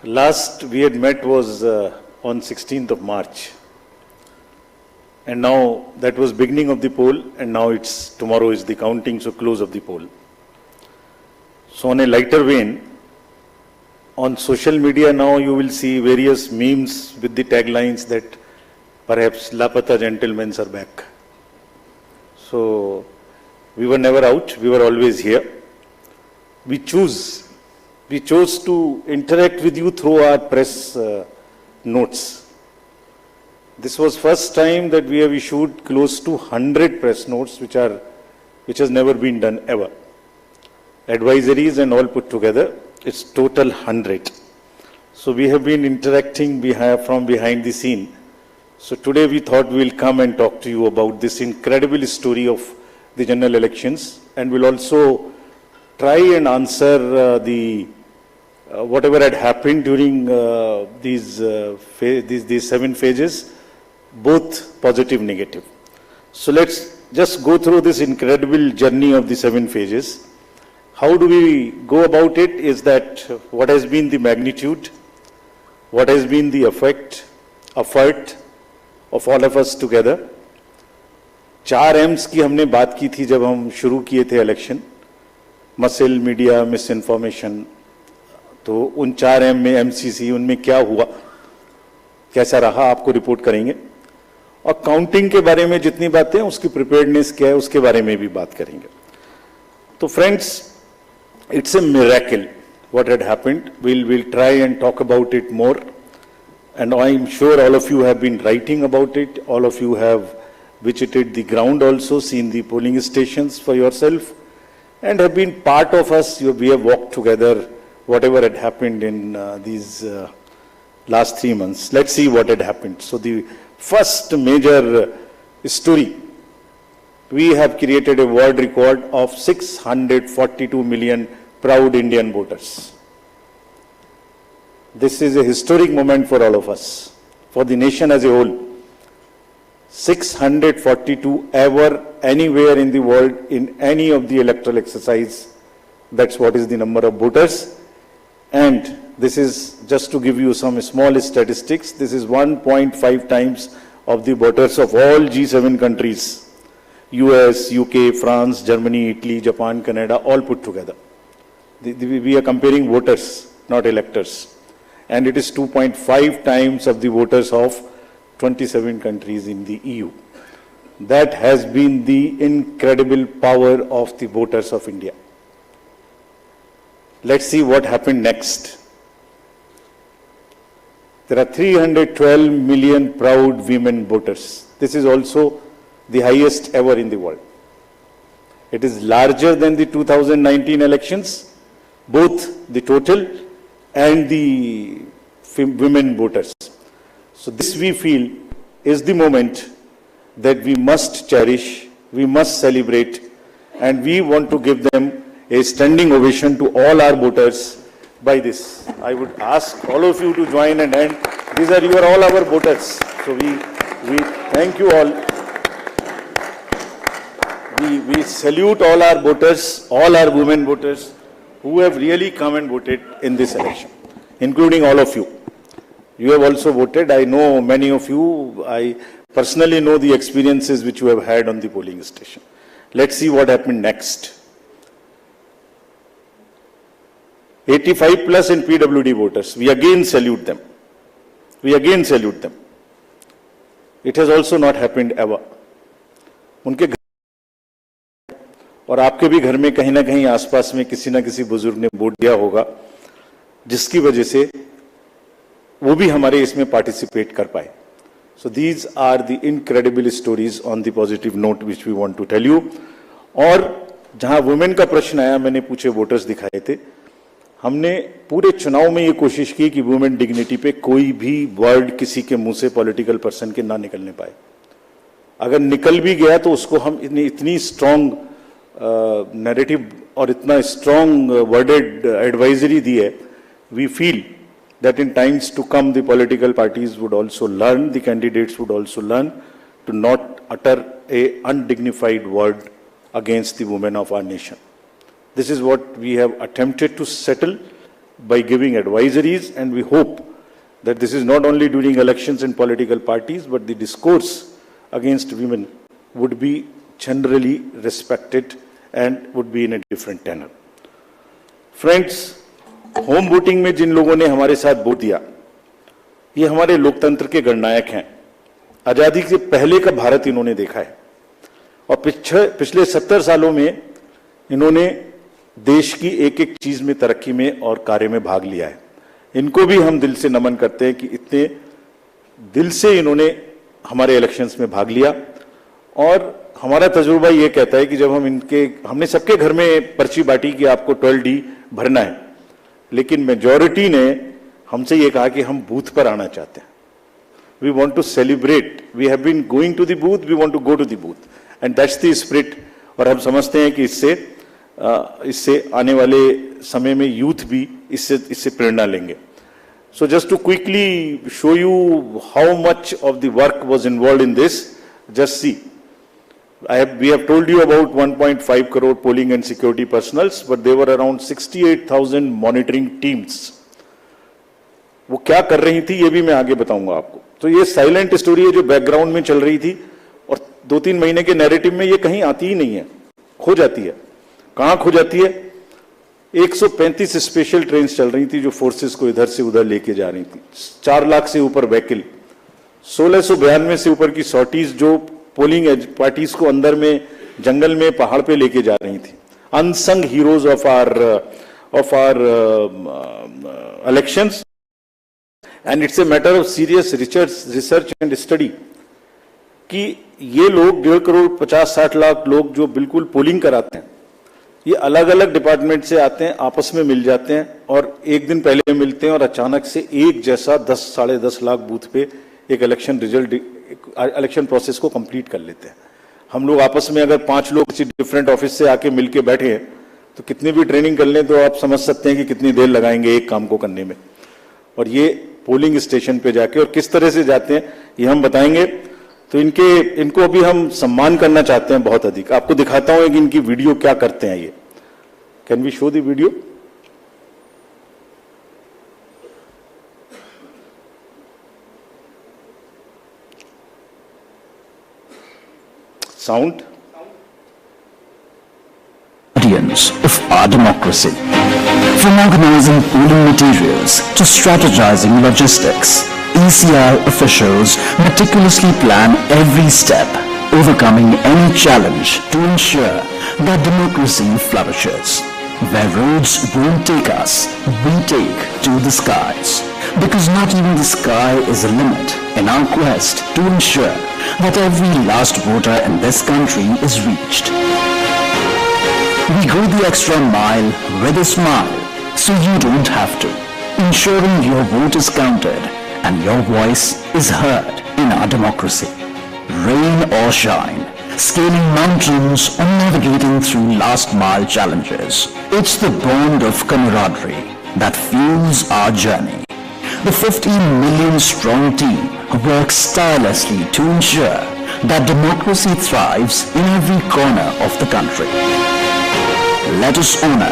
Last we had met was on 16th of March. And now that was beginning of the poll, and now tomorrow is the counting, so close of the poll. So on a lighter vein, on social media now you will see various memes with the taglines that perhaps Lapata gentlemen are back. So we were never out, we were always here. We chose to interact with you through our press notes. This was first time that we have issued close to 100 press notes, which has never been done ever. Advisories and all put together, it's total 100. So we have been interacting from behind the scene. So today we thought we'll come and talk to you about this incredible story of the general elections, and we'll also try and answer whatever had happened during these 7 phases, both positive, negative. So let's just go through this incredible journey of the 7 phases. How do we go about it is that what has been the magnitude, what has been the effort of all of us together. 4 M's की हमने बात की थी जब हम शुरू किए थे election, muscle, media, miss information. तो उन 4 M में MCC, उनमें क्या हुआ, कैसा रहा, आपको रिपोर्ट करेंगे. और काउंटिंग के बारे में जितनी बातें हैं, उसकी प्रिपेयर्डनेस क्या है, उसके बारे में भी बात करेंगे. तो friends, it's a miracle what had happened. We'll try and talk about it more. And I'm sure all of you have been writing about it. All of you have visited the ground also, seen the polling stations for yourself, and have been part of us. We have walked together, whatever had happened in these last 3 months. Let's see what had happened. So the first major story, we have created a world record of 642 million proud Indian voters. This is a historic moment for all of us, for the nation as a whole. 642 ever, anywhere in the world, in any of the electoral exercise. That's what is the number of voters. And this is, just to give you some small statistics, this is 1.5 times of the voters of all G7 countries. US, UK, France, Germany, Italy, Japan, Canada, all put together. We are comparing voters, not electors. And it is 2.5 times of the voters of 27 countries in the EU. That has been the incredible power of the voters of India. Let's see what happened next. There are 312 million proud women voters. This is also the highest ever in the world. It is larger than the 2019 elections, both the total and the women voters. So this, we feel, is the moment that we must cherish, we must celebrate, and we want to give them a standing ovation to all our voters by this. I would ask all of you to join and end. These are all our voters. So we thank you all. We salute all our voters, all our women voters who have really come and voted in this election, including all of you. You have also voted. I know many of you. I personally know the experiences which you have had on the polling station. Let's see what happened next. 85 plus in PWD voters. We again salute them. We again salute them. It has also not happened ever. उनके घर और आपके भी घर में कहीं ना कहीं आसपास में किसी ना किसी बुजुर्ग ने वोट दिया होगा, जिसकी वजह से वो भी हमारे इसमें पार्टिसिपेट कर पाए. So these are the incredible stories on the positive note which we want to tell you. और जहां वुमेन का प्रश्न आया, मैंने पूछे वोटर्स दिखाए थे. हमने पूरे चुनाव में ये कोशिश की कि वुमेन डिग्निटी पे कोई भी वर्ड किसी के मुंह से पॉलिटिकल पर्सन के ना निकलने पाए. अगर निकल भी गया तो उसको हम इतनी स्ट्रॉन्ग नैरेटिव और इतना स्ट्रॉन्ग वर्डेड एडवाइजरी दी है. We feel that in times to come the political parties would also learn, the candidates would also learn to not utter a undignified word against the women of our nation. This is what we have attempted to settle, by giving advisories, and we hope that this is not only during elections in political parties, but the discourse against women would be generally respected and would be in a different tenor. Friends, home voting में जिन लोगों ने हमारे साथ vote दिया, ये हमारे लोकतंत्र के गणनायक हैं। आजादी से पहले का भारत इन्होंने देखा है और पिछले 70 सालों में इन्होंने देश की एक एक चीज में तरक्की में और कार्य में भाग लिया है। इनको भी हम दिल से नमन करते हैं कि इतने दिल से इन्होंने हमारे इलेक्शंस में भाग लिया। और हमारा तजुर्बा ये कहता है कि जब हमने सबके घर में पर्ची बांटी कि आपको 12D भरना है, लेकिन मेजॉरिटी ने हमसे ये कहा कि हम बूथ पर आना चाहते हैं। We want to celebrate, we have been going to the booth, we want to go to the booth, and that's the spirit. और हम समझते हैं कि इससे आने वाले समय में यूथ भी इससे प्रेरणा लेंगे। So just to quickly show you how much of the work was involved in this, just see, we have told you about 1.5 crore polling and security personals, but there were around 68,000 monitoring teams. वो क्या कर रही थी ये भी मैं आगे बताऊंगा आपको। तो ये साइलेंट स्टोरी है जो बैकग्राउंड में चल रही थी और 2-3 महीने के नैरेटिव में ये कहीं आती ही नहीं है, खो जाती है। कहां खो जाती है? 135 स्पेशल ट्रेन चल रही थी जो फोर्सेस को इधर से उधर लेके जा रही थी। 4 लाख से ऊपर व्हीकल, 1692 से ऊपर की सॉर्टीज जो पोलिंग पार्टीज को अंदर में जंगल में पहाड़ पे लेके जा रही थी। Unsung heroes of our elections, and it's a matter of serious research and study कि ये लोग 1.5 करोड़ 50-60 लाख लोग जो बिल्कुल पोलिंग कराते हैं, ये अलग अलग डिपार्टमेंट से आते हैं, आपस में मिल जाते हैं और एक दिन पहले मिलते हैं और अचानक से एक जैसा 10-10.5 लाख बूथ पे एक इलेक्शन प्रोसेस को कंप्लीट कर लेते हैं। हम लोग आपस में अगर 5 लोग किसी डिफरेंट ऑफिस से आके मिलके बैठे हैं तो कितनी भी ट्रेनिंग कर लें तो आप समझ सकते हैं कि कितनी देर लगाएंगे एक काम को करने में। और ये पोलिंग स्टेशन पे जाके और किस तरह से जाते हैं ये हम बताएंगे। तो इनको अभी हम सम्मान करना चाहते हैं बहुत अधिक। आपको दिखाता हूं कि इनकी वीडियो क्या करते हैं ये। Can we show the video? Sound? Of our democracy. From organizing polling materials to strategizing logistics, ECR officials meticulously plan every step, overcoming any challenge to ensure that democracy flourishes. Where roads won't take us, we take to the skies. Because not even the sky is a limit in our quest to ensure that every last voter in this country is reached. We go the extra mile with a smile, so you don't have to, ensuring your vote is counted and your voice is heard in our democracy. Rain or shine, scaling mountains or navigating through last mile challenges, it's the bond of camaraderie that fuels our journey. The 15 million strong team works tirelessly to ensure that democracy thrives in every corner of the country. Let us honor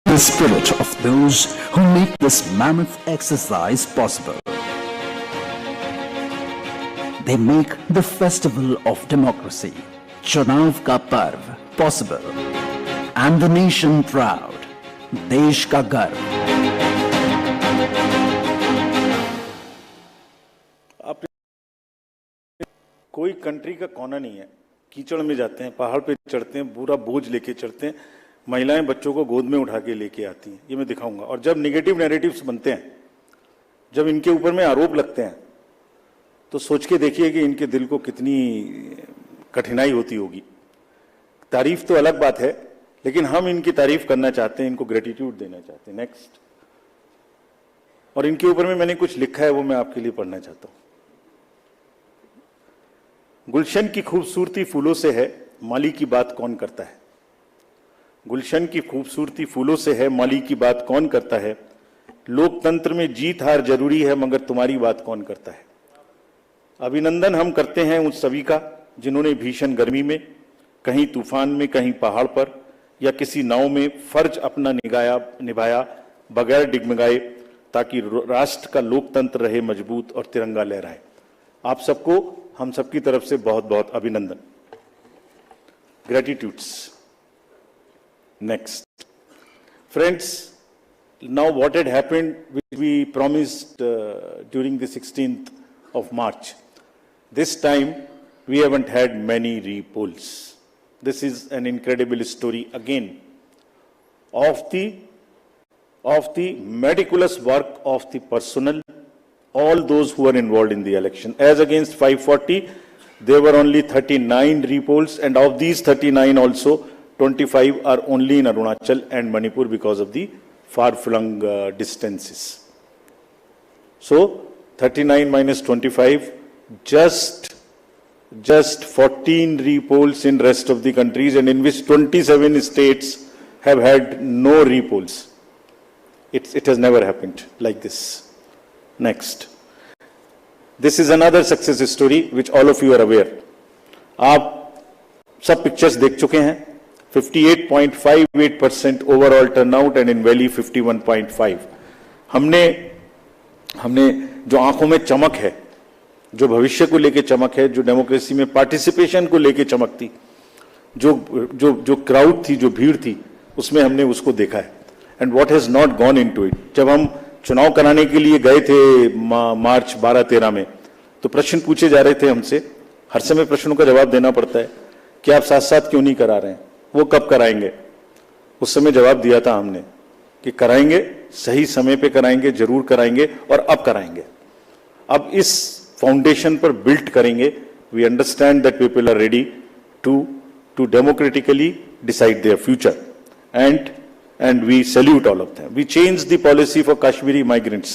the spirit of those who make this mammoth exercise possible. They make the festival of democracy, Chunav ka Parv, possible, and the nation proud, Desh ka Garv. कोई country का कोना नहीं है, कीचड़ में जाते हैं, पहाड़ पे चढ़ते हैं, पूरा बोझ लेके चढ़ते हैं, महिलाएं बच्चों को गोद में उठा के लेके आती हैं। ये मैं दिखाऊंगा। और जब नेगेटिव नैरेटिव्स बनते हैं, जब इनके ऊपर में आरोप लगते हैं, तो सोच के देखिए कि इनके दिल को कितनी कठिनाई होती होगी। तारीफ तो अलग बात है, लेकिन हम इनकी तारीफ करना चाहते हैं, इनको ग्रेटिट्यूड देना चाहते हैं। नेक्स्ट। और इनके ऊपर में मैंने कुछ लिखा है, वो मैं आपके लिए पढ़ना चाहता हूं। गुलशन की खूबसूरती फूलों से है, माली की बात कौन करता है। गुलशन की खूबसूरती फूलों से है, माली की बात कौन करता है। लोकतंत्र में जीत हार जरूरी है, मगर तुम्हारी बात कौन करता है। अभिनंदन हम करते हैं उन सभी का जिन्होंने भीषण गर्मी में, कहीं तूफान में, कहीं पहाड़ पर या किसी नाव में फर्ज अपना निभाया, बगैर डिगमगाए, ताकि राष्ट्र का लोकतंत्र रहे मजबूत और तिरंगा लहराए। आप सबको हम सबकी तरफ से बहुत बहुत अभिनंदन। Gratitudes. Next. Friends, now what had happened, which we promised during the 16th of March, this time we haven't had many repolls. This is an incredible story again of the meticulous work of the personnel, all those who are involved in the election. As against 540, there were only 39 repolls, and of these 39 also, 25 are only in Arunachal and Manipur because of the far-flung distances. So, 39 minus 25, just 14 repolls in rest of the countries, and in which 27 states have had no repolls. It has never happened like this. Next. This is another success story which all of you are aware. आप सब pictures देख चुके हैं। 58.58% overall turnout and in valley 51.5। हमने जो आंखों में चमक है, जो भविष्य को लेके चमक है, जो डेमोक्रेसी में पार्टिसिपेशन को लेके चमक थी, जो क्राउड थी, जो भीड़ थी, उसमें हमने उसको देखा है। And what has not gone into it. जब हम चुनाव कराने के लिए गए थे मार्च 12-13 में, तो प्रश्न पूछे जा रहे थे हमसे, हर समय प्रश्नों का जवाब देना पड़ता है कि आप साथ साथ क्यों नहीं करा रहे हैं, वो कब कराएंगे। उस समय जवाब दिया था हमने कि कराएंगे, सही समय पे कराएंगे, जरूर कराएंगे और अब कराएंगे। अब इस फाउंडेशन पर बिल्ड करेंगे। We understand that people are ready to democratically decide their future, and we salute all of them. We changed the policy for Kashmiri migrants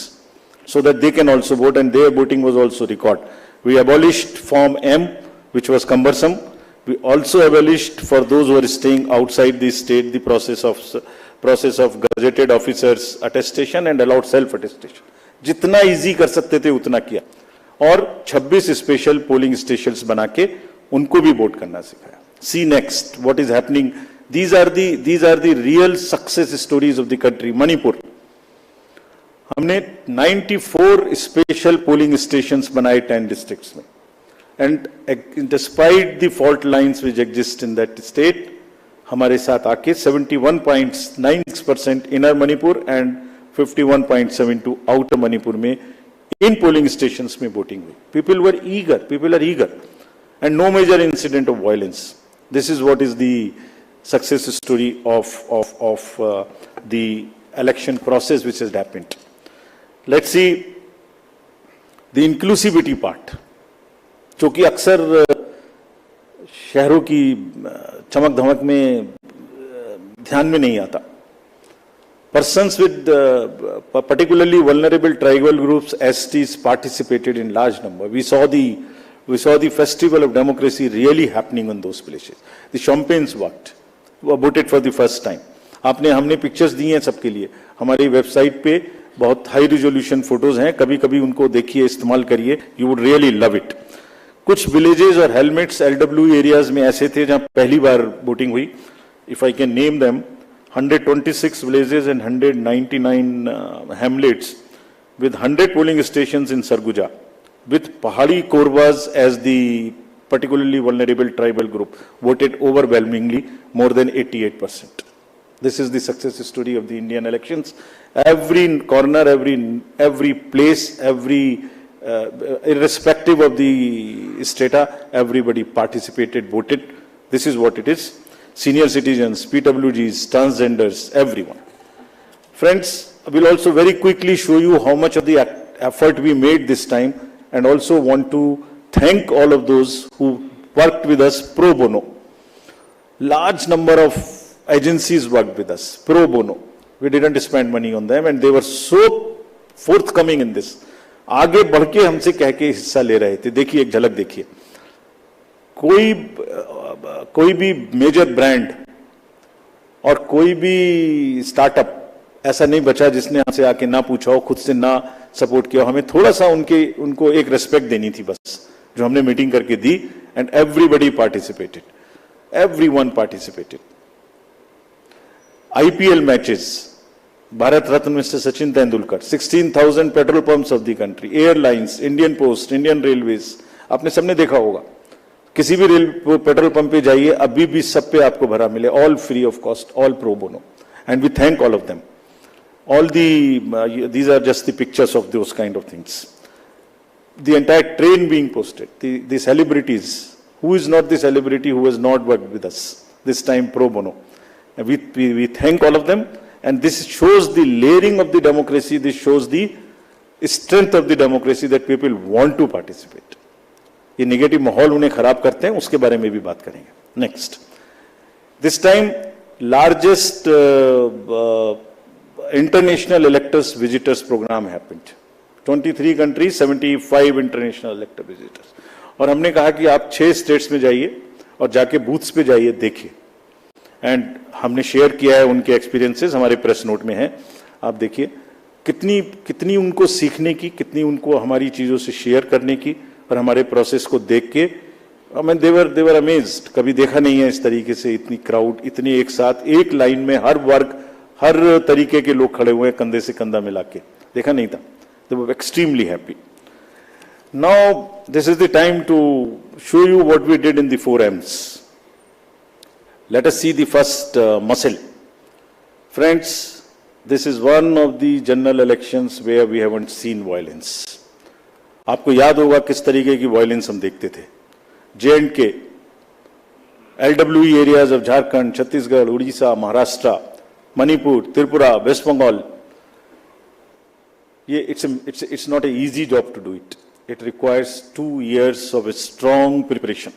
so that they can also vote, and their voting was also recorded. We abolished Form M, which was cumbersome. We also abolished for those who are staying outside the state the process of gazetted officers attestation and allowed self attestation. जितना easy कर सकते थे उतना किया, और 26 special polling stations बना के उनको भी वोट करना सिखाया। See next what is happening. These are the real success stories of the country. Manipur, हमने 94 स्पेशल पोलिंग स्टेशंस बनाए 10 डिस्ट्रिक्ट्स में, and despite the fault lines which exist in that state, हमारे साथ आके 71.96% inner Manipur and 51.72 outer Manipur में इन polling stations में वोटिंग हुई। People are eager and no major incident of violence. This is what is the success story of the election process which has happened. Let's see the inclusivity part, जो कि अक्सर शहरों की चमक धमक में ध्यान में नहीं आता। Persons with particularly vulnerable tribal groups, STs, participated in large number. We saw the festival of democracy really happening in those places. The champagnes worked. voted for the first time. हमने पिक्चर्स दी हैं सबके लिए। हमारी website पे बहुत high resolution photos हैं, कभी कभी उनको देखिए, इस्तेमाल करिए, you would really love it. कुछ विलेजेस और हेलमेट्स LW एरियाज में ऐसे थे जहां पहली बार वोटिंग हुई। If I can name them, 126 villages and 199 hamlets with 100 polling stations in Sarguja, with Pahadi Korwas as the particularly vulnerable tribal group, voted overwhelmingly, more than 88%. This is the success story of the Indian elections. Every corner, every place, irrespective of the strata, everybody participated, voted. This is what it is. Senior citizens, PWGs, transgenders, everyone. Friends, I will also very quickly show you how much of the effort we made this time, and also want to thank all of those who worked with us pro bono. Large number of agencies worked with us pro bono. We didn't spend money on them, and they were so forthcoming in this. आगे बढ़ के हमसे कह के हिस्सा ले रहे थे। देखिए, एक झलक देखिए। कोई भी मेजर ब्रांड और कोई भी स्टार्टअप ऐसा नहीं बचा जिसने हमसे आके ना पूछा हो, खुद से ना सपोर्ट किया हो। हमें थोड़ा सा उनको एक रेस्पेक्ट देनी थी बस, जो हमने मीटिंग करके दी, and everybody participated, everyone participated. IPL मैचेस, Bharat Ratna Mr. Sachin Tendulkar, 16,000 petrol pumps of the country, airlines, Indian Post, Indian Railways, आपने सबने देखा होगा, किसी भी पेट्रोल पंप पे जाइए, अभी भी सब पे आपको भरा मिले, all free of cost, all pro bono, and we thank all of them. All these are just the pictures of those kind of things. The entire train being posted, the celebrities, who is not the celebrity who has not worked with us, this time pro bono. And we thank all of them, and this shows the layering of the democracy, this shows the strength of the democracy that people want to participate. ये negative माहौल उन्हें खराब करते हैं, उसके बारे में भी बात करेंगे. Next, this time largest international electors visitors programme happened. 23 countries, 75 international elector visitors. और हमने कहा कि आप 6 स्टेट्स में जाइए और जाके बूथ्स पे जाइए, देखिए. एंड हमने शेयर किया है उनके एक्सपीरियंसेस, हमारे प्रेस नोट में है, आप देखिए कितनी उनको सीखने की, कितनी उनको हमारी चीजों से शेयर करने की, और हमारे प्रोसेस को देख के देवर अमेज्ड. कभी देखा नहीं है इस तरीके से इतनी क्राउड, इतनी एक साथ एक लाइन में हर वर्ग, हर तरीके के लोग खड़े हुए हैं, कंधे से कंधा मिला के, देखा नहीं था. They were extremely happy. Now this is the time to show you what we did in the 4 M's. Let us see the first muscle. Friends, this is one of the general elections where we haven't seen violence. आपको याद होगा किस तरीके की violence हम देखते थे. J&K, LWE areas of Jharkhand, Chhattisgarh, Orissa, Maharashtra, Manipur, Tripura, West Bengal. ये it's not an easy job to do it. It requires 2 years of a strong preparation.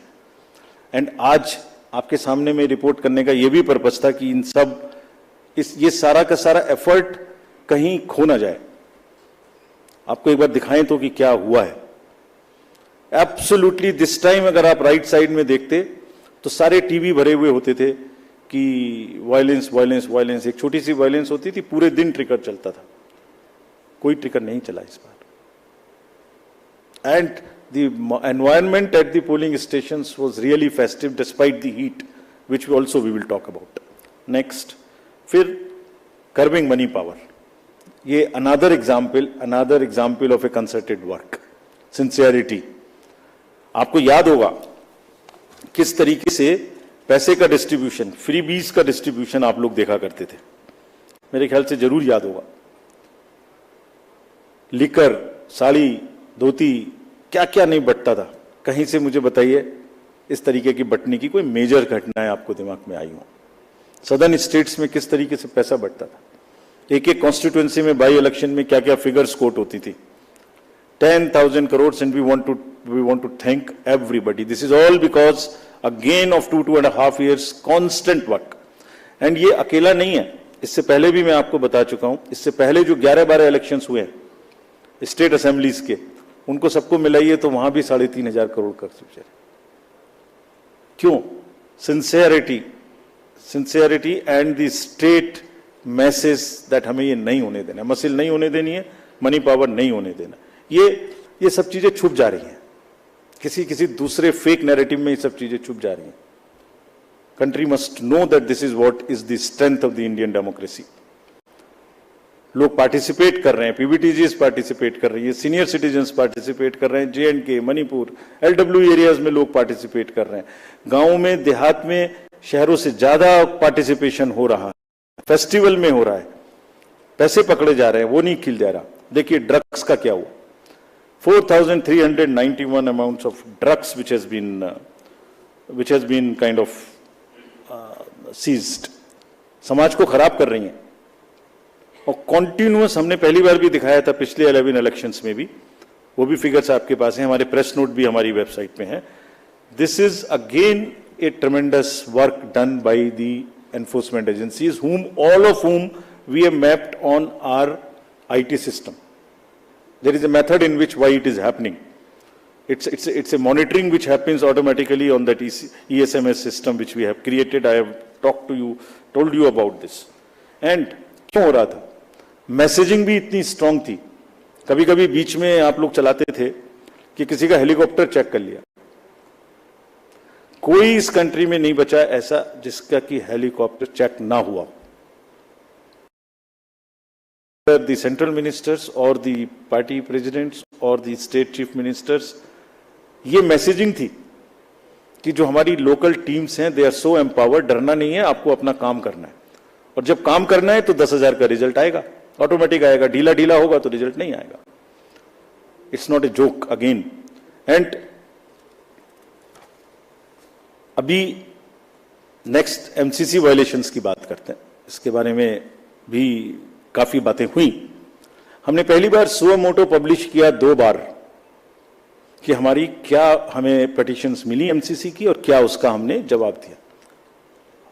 And आज आपके सामने में रिपोर्ट करने का ये भी पर्पस था कि इन सब ये सारा का सारा एफर्ट कहीं खो ना जाए. आपको एक बार दिखाएं तो कि क्या हुआ है. एब्सोल्युटली दिस टाइम अगर आप राइट साइड में देखते तो सारे टीवी भरे हुए होते थे कि वायलेंस वायलेंस वायलेंस. एक छोटी सी वायलेंस होती थी, पूरे दिन ट्रिगर चलता था. कोई ट्रिगर नहीं चला इस बार. And the environment at the polling stations was really festive despite the heat, which we will talk about. Next, फिर curbing money power. ये another example of a concerted work. Sincerity. आपको याद होगा किस तरीके से पैसे का डिस्ट्रीब्यूशन, फ्रीबीज का डिस्ट्रीब्यूशन आप लोग देखा करते थे. मेरे ख्याल से जरूर याद होगा. लिकर, साड़ी, धोती, क्या क्या नहीं बटता था. कहीं से मुझे बताइए इस तरीके की बटने की कोई मेजर घटनाएं आपको दिमाग में आई हो. सदर्न स्टेट्स में किस तरीके से पैसा बटता था. एक एक कॉन्स्टिट्यूएंसी में बाई इलेक्शन में क्या क्या फिगर्स कोट होती थी. 10,000 crores, and we want to thank everybody. This is all because again of 2.5 years constant work. And ये अकेला नहीं है, इससे पहले भी मैं आपको बता चुका हूं. इससे पहले जो 11-12 इलेक्शंस हुए हैं स्टेट असेंबलीज के, उनको सबको मिलाइए तो वहां भी 3,500 करोड़ कर सकते. क्यों? Sincerity and the state message that हमें ये नहीं होने देना, मसिल नहीं होने देनी है, मनी पावर नहीं होने देना. ये सब चीजें छुप जा रही हैं किसी दूसरे फेक नैरेटिव में. ये सब चीजें छुप जा रही हैं. Country must know that this is what is the strength of the Indian democracy. लोग पार्टिसिपेट कर रहे हैं, पीबीटीजीज पार्टिसिपेट कर रही है, सीनियर सिटीजन्स पार्टिसिपेट कर रहे हैं, J&K, मणिपुर, LWE एरियाज में लोग पार्टिसिपेट कर रहे हैं. गांवों में, देहात में, शहरों से ज्यादा पार्टिसिपेशन हो रहा है. फेस्टिवल में हो रहा है, पैसे पकड़े जा रहे हैं, वो नहीं खिल जा रहा. देखिए ड्रग्स का क्या हुआ. 4,391 amounts of drugs which has been kind of seized. समाज को खराब कर रही हैं. और कॉन्टिन्यूअस, हमने पहली बार भी दिखाया था पिछले 11 इलेक्शंस में भी, वो भी फिगर्स आपके पास हैं, हमारे प्रेस नोट भी हमारी वेबसाइट पे हैं. This is again A ट्रेमेंडस work done by the enforcement agencies, all of whom we have mapped on our IT system. There is a method in which why it is happening. It's a monitoring which happens automatically on that ESMS system which we have created. I have told you about this. And क्यों हो रहा था? Messaging भी इतनी strong थी. कभी कभी बीच में आप लोग चलाते थे कि किसी का हेलीकॉप्टर चेक कर लिया. कोई इस कंट्री में नहीं बचा ऐसा जिसका कि हेलीकॉप्टर चेक ना हुआ. the central ministers or the party presidents or the state chief ministers, ये मैसेजिंग थी कि जो हमारी लोकल टीम्स हैं दे आर सो एम्पावर्ड, डरना नहीं है, आपको अपना काम करना है, और जब काम करना है तो 10,000 का रिजल्ट आएगा, ऑटोमेटिक आएगा, ढीला ढीला होगा तो रिजल्ट नहीं आएगा. It's not a joke again. And अभी नेक्स्ट एमसीसी वायलेशंस की बात करते हैं. इसके बारे में भी काफी बातें हुई. हमने पहली बार सुओ मोटो पब्लिश किया 2 बार कि हमारी क्या हमें पिटिशंस मिली एमसीसी की और क्या उसका हमने जवाब दिया.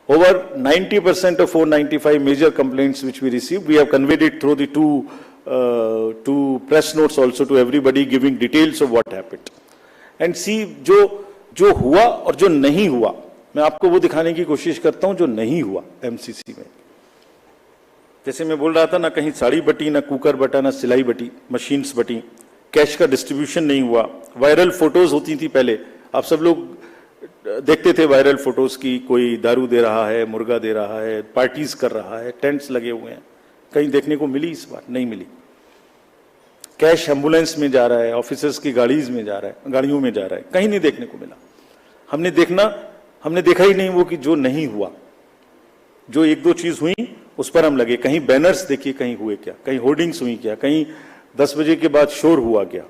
Over 90% of 495 major complaints which we received, we have conveyed it through the two press notes also to everybody, giving details of what happened. And see, जो हुआ और जो नहीं हुआ, मैं आपको वो दिखाने की कोशिश करता हूं जो नहीं हुआ एमसीसी में. जैसे मैं बोल रहा था ना, कहीं साड़ी बटी, ना कुकर बटा, ना सिलाई बटी, मशीन्स बटी, कैश का डिस्ट्रीब्यूशन नहीं हुआ. वायरल फोटोज होती थी पहले, आप सब लोग देखते थे वायरल फोटोज की, कोई दारू दे रहा है, मुर्गा दे रहा है, पार्टीज कर रहा है, टेंट्स लगे हुए हैं. कहीं देखने को मिली? इस बार नहीं मिली. कैश एम्बुलेंस में जा रहा है, ऑफिसर्स की गाड़ीज में जा रहा है, गाड़ियों में जा रहा है, कहीं नहीं देखने को मिला. हमने देखा ही नहीं वो कि जो नहीं हुआ. जो 1-2 चीज हुई उस पर हम लगे. कहीं बैनर्स देखिए, कहीं हुए क्या, कहीं होर्डिंग्स हुई क्या, कहीं 10 बजे के बाद शोर हुआ क्या,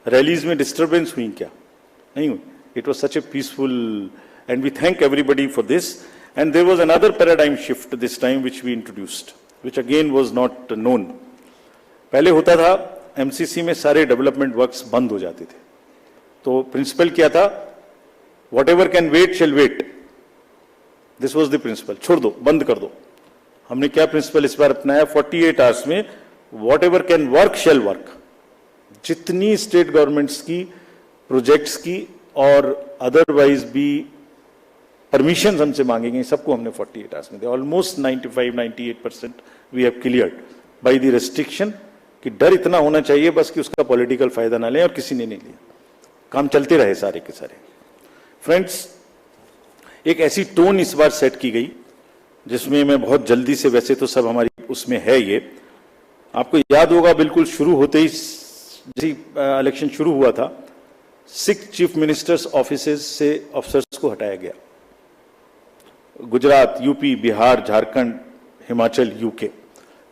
रैलीज में डिस्टर्बेंस हुई क्या? नहीं हुई. It was such a peaceful, and we thank everybody for this. And there was another paradigm shift this time which we introduced, which again was not known. पहले होता था एमसीसी में सारे डेवलपमेंट वर्क्स बंद हो जाते थे. तो प्रिंसिपल क्या था? Whatever can wait shall wait. This was the principle. छोड़ दो, बंद कर दो. हमने क्या प्रिंसिपल इस बार अपनाया? 48 आवर्स में whatever can work shall work. जितनी स्टेट गवर्नमेंट्स की प्रोजेक्ट्स की और अदरवाइज भी परमिशन हमसे मांगेंगे, सबको हमने 48 आवर्स में दिया. Almost 95-98% we have cleared by the restriction. कि डर इतना होना चाहिए बस कि उसका पॉलिटिकल फायदा ना लें, और किसी ने नहीं लिया. काम चलते रहे सारे के सारे. फ्रेंड्स, एक ऐसी टोन इस बार सेट की गई जिसमें मैं बहुत जल्दी से, वैसे तो सब हमारी उसमें है, ये आपको याद होगा बिल्कुल शुरू होते ही जैसे इलेक्शन शुरू हुआ था, 6 चीफ मिनिस्टर्स ऑफिसेज से ऑफिसर्स को हटाया गया. Gujarat, UP, Bihar, Jharkhand, Himachal, UK.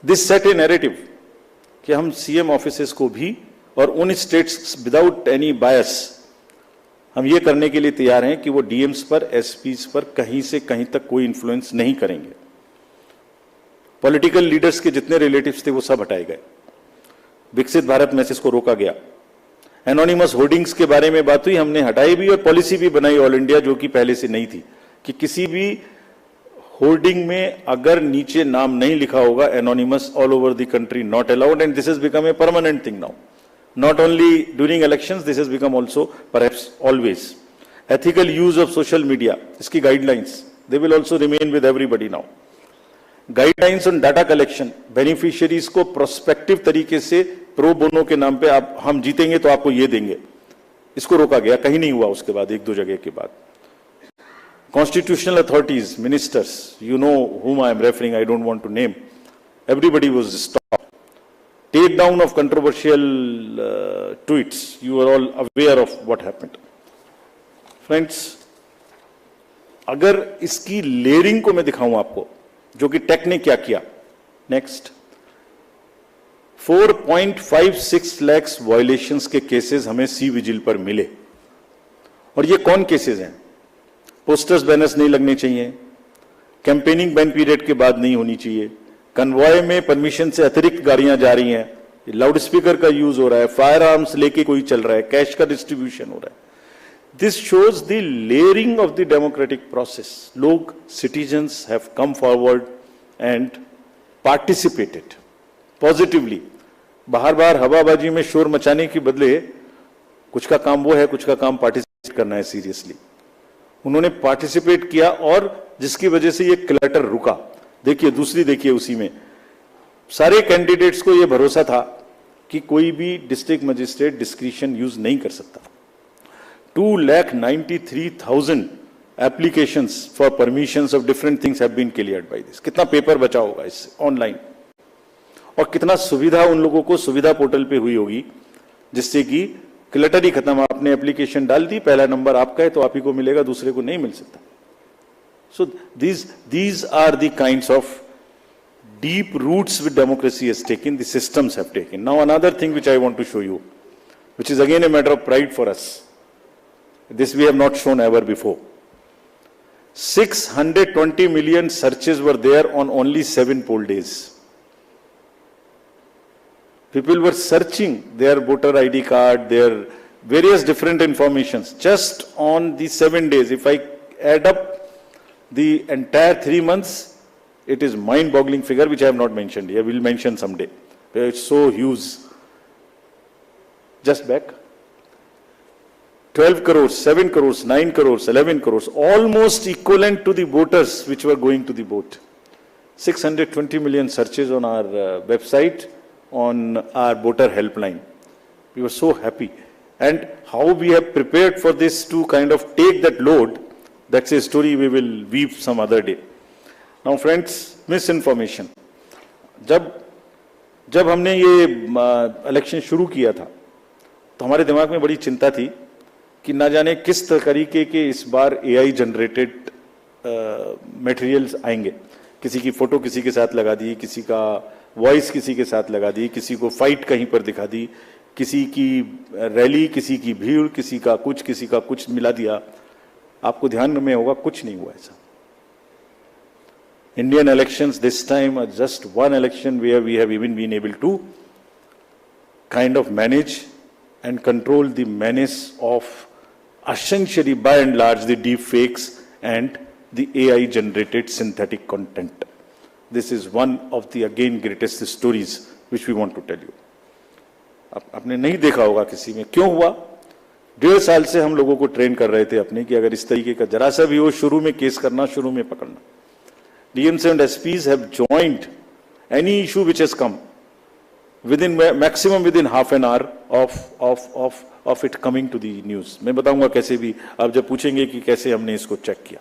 This set A narrative कि हम सीएम ऑफिसेज को भी, और उन स्टेट्स विदाउट एनी बायस, हम ये करने के लिए तैयार हैं कि वो डीएम्स पर, एसपीज पर कहीं से कहीं तक कोई इन्फ्लुएंस नहीं करेंगे. पॉलिटिकल लीडर्स के जितने रिलेटिव्स थे वो सब हटाए गए. विकसित भारत मैसेज को रोका गया. एनोनिमस होर्डिंग्स के बारे में बात हुई, हमने हटाई भी और पॉलिसी भी बनाई ऑल इंडिया, जो कि पहले से नहीं थी, कि किसी भी होर्डिंग में अगर नीचे नाम नहीं लिखा होगा anonymous, all over the country not allowed. And this has become a permanent thing now. Not only during elections, this has become also perhaps always. Ethical use of social media, इसकी guidelines, they will also remain with everybody now. Guidelines on data collection, beneficiaries को prospective तरीके से pro bono के नाम पे आप, हम जीतेंगे तो आपको ये देंगे, इसको रोका गया. कहीं नहीं हुआ उसके बाद, 1-2 जगह के बाद. Constitutional authorities, ministers, you know whom I am referring, I don't want to name. Everybody was stopped. Take down of controversial tweets. You are all aware of what happened. Friends, अगर इसकी लेयरिंग को मैं दिखाऊं आपको, जो कि take ने क्या किया. नेक्स्ट, 4.56 लाख वायलेशंस के केसेस हमें सी विजिल पर मिले. और ये कौन केसेस हैं? पोस्टर्स, बैनर्स नहीं लगने चाहिए, कैंपेनिंग बैन पीरियड के बाद नहीं होनी चाहिए, कन्वॉय में परमिशन से अतिरिक्त गाड़ियां जा रही हैं, लाउड स्पीकर का यूज हो रहा है, फायर आर्म्स लेके कोई चल रहा है, कैश का डिस्ट्रीब्यूशन हो रहा है. This shows the layering of the democratic process. लोग, citizens have come forward and participated positively. बाहर बाहर हवाबाजी में शोर मचाने के बदले कुछ का काम वो है, कुछ का काम पार्टिसिपेट करना है सीरियसली. उन्होंने पार्टिसिपेट किया और जिसकी वजह से ये क्लटर रुका. देखिए, दूसरी देखिए, उसी में सारे कैंडिडेट्स को यह भरोसा था कि कोई भी डिस्ट्रिक्ट मजिस्ट्रेट डिस्क्रिशन यूज नहीं कर सकता. 2,93,000 applications for permissions of different things have been cleared by this. कितना पेपर बचा होगा इससे ऑनलाइन. और कितना सुविधा उन लोगों को सुविधा पोर्टल पे हुई होगी, जिससे कि क्लटर ही खत्म। आपने एप्लीकेशन डाल दी, पहला नंबर आपका है तो आप ही को मिलेगा, दूसरे को नहीं मिल सकता। सो these are the kinds of deep roots which democracy has taken, the systems have taken. Now another thing which I want to show you, which is again a matter of pride for us. This we have not shown ever before. 620 million searches were there on only 7 poll days. People were searching their voter ID card, their various different informations just on the 7 days. If I add up the entire 3 months, it is mind-boggling figure which I have not mentioned here. We'll mention someday. It's so huge. Just back. 12 crores, 7 crores, 9 crores, 11 crores, almost equivalent to the voters which were going to the vote. 620 million searches on our website, on our voter helpline. We were so happy. And how we have prepared for this to kind of take that load, that's a story we will weave some other day. Now friends, misinformation. जब हमने ये election शुरू किया था तो हमारे दिमाग में बड़ी चिंता थी कि ना जाने किस तरीके के इस बार एआई जनरेटेड मटेरियल्स आएंगे। किसी की फोटो किसी के साथ लगा दी, किसी का वॉइस किसी के साथ लगा दी, किसी को फाइट कहीं पर दिखा दी, किसी की रैली, किसी की भीड़, किसी का कुछ मिला दिया। आपको ध्यान में होगा कुछ नहीं हुआ ऐसा। Indian elections this time are just one election where we have even been able to kind of manage and control the menace of essentially by and large the deep fakes and the AI generated synthetic content. This is one of the again greatest stories which we want to tell you. आपने नहीं देखा होगा किसी में, क्यों हुआ? 1.5 साल से हम लोगों को ट्रेन कर रहे थे अपने कि अगर इस तरीके का जरा सा भी हो, शुरू में केस करना, शुरू में पकड़ना। DMs and SPs have joined any issue which has come maximum within half an hour of it coming to the news. मैं बताऊंगा कैसे भी, आप जब पूछेंगे कि कैसे हमने इसको चेक किया।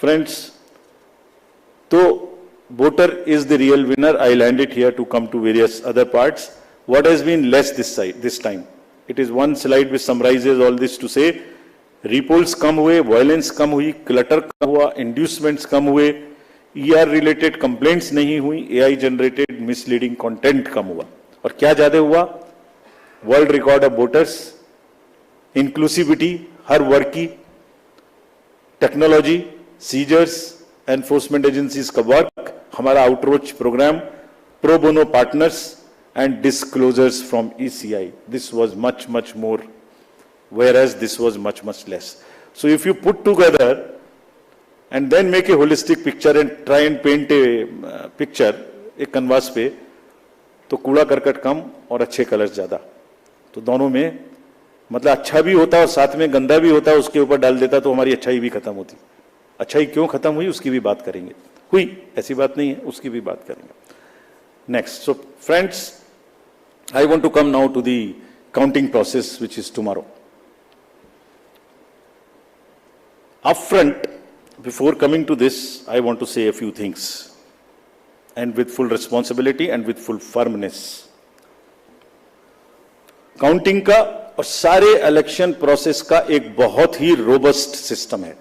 Friends, तो voter is the real winner. I'll end it here to come to various other parts. What has been less this time? It is one slide which summarizes all this to say, repolls कम हुए, violence कम हुई, clutter कम हुआ, inducements कम हुए, ER related complaints नहीं हुई, AI generated misleading content कम हुआ। और क्या ज्यादा हुआ? World record of voters, inclusivity हर वर्ग की, टेक्नोलॉजी, सीजर्स, एनफोर्समेंट एजेंसीज का वर्क, हमारा outreach program, pro bono partners and disclosures from ECI. This was much more, whereas this was much less. So if you put together and then make a holistic picture and try and paint a picture एक canvas पे, तो कूड़ा करकट कम और अच्छे colours ज्यादा। तो दोनों में मतलब अच्छा भी होता और साथ में गंदा भी होता, उसके ऊपर डाल देता तो हमारी अच्छाई भी खत्म होती। अच्छाई क्यों खत्म हुई उसकी भी बात करेंगे, हुई ऐसी बात नहीं है, उसकी भी बात करेंगे। Next, so friends, I want to come now to the counting process, which is tomorrow. Upfront, before coming to this, I want to say a few things, and with full responsibility and with full firmness. Counting का और सारे election process का एक बहुत ही robust system है।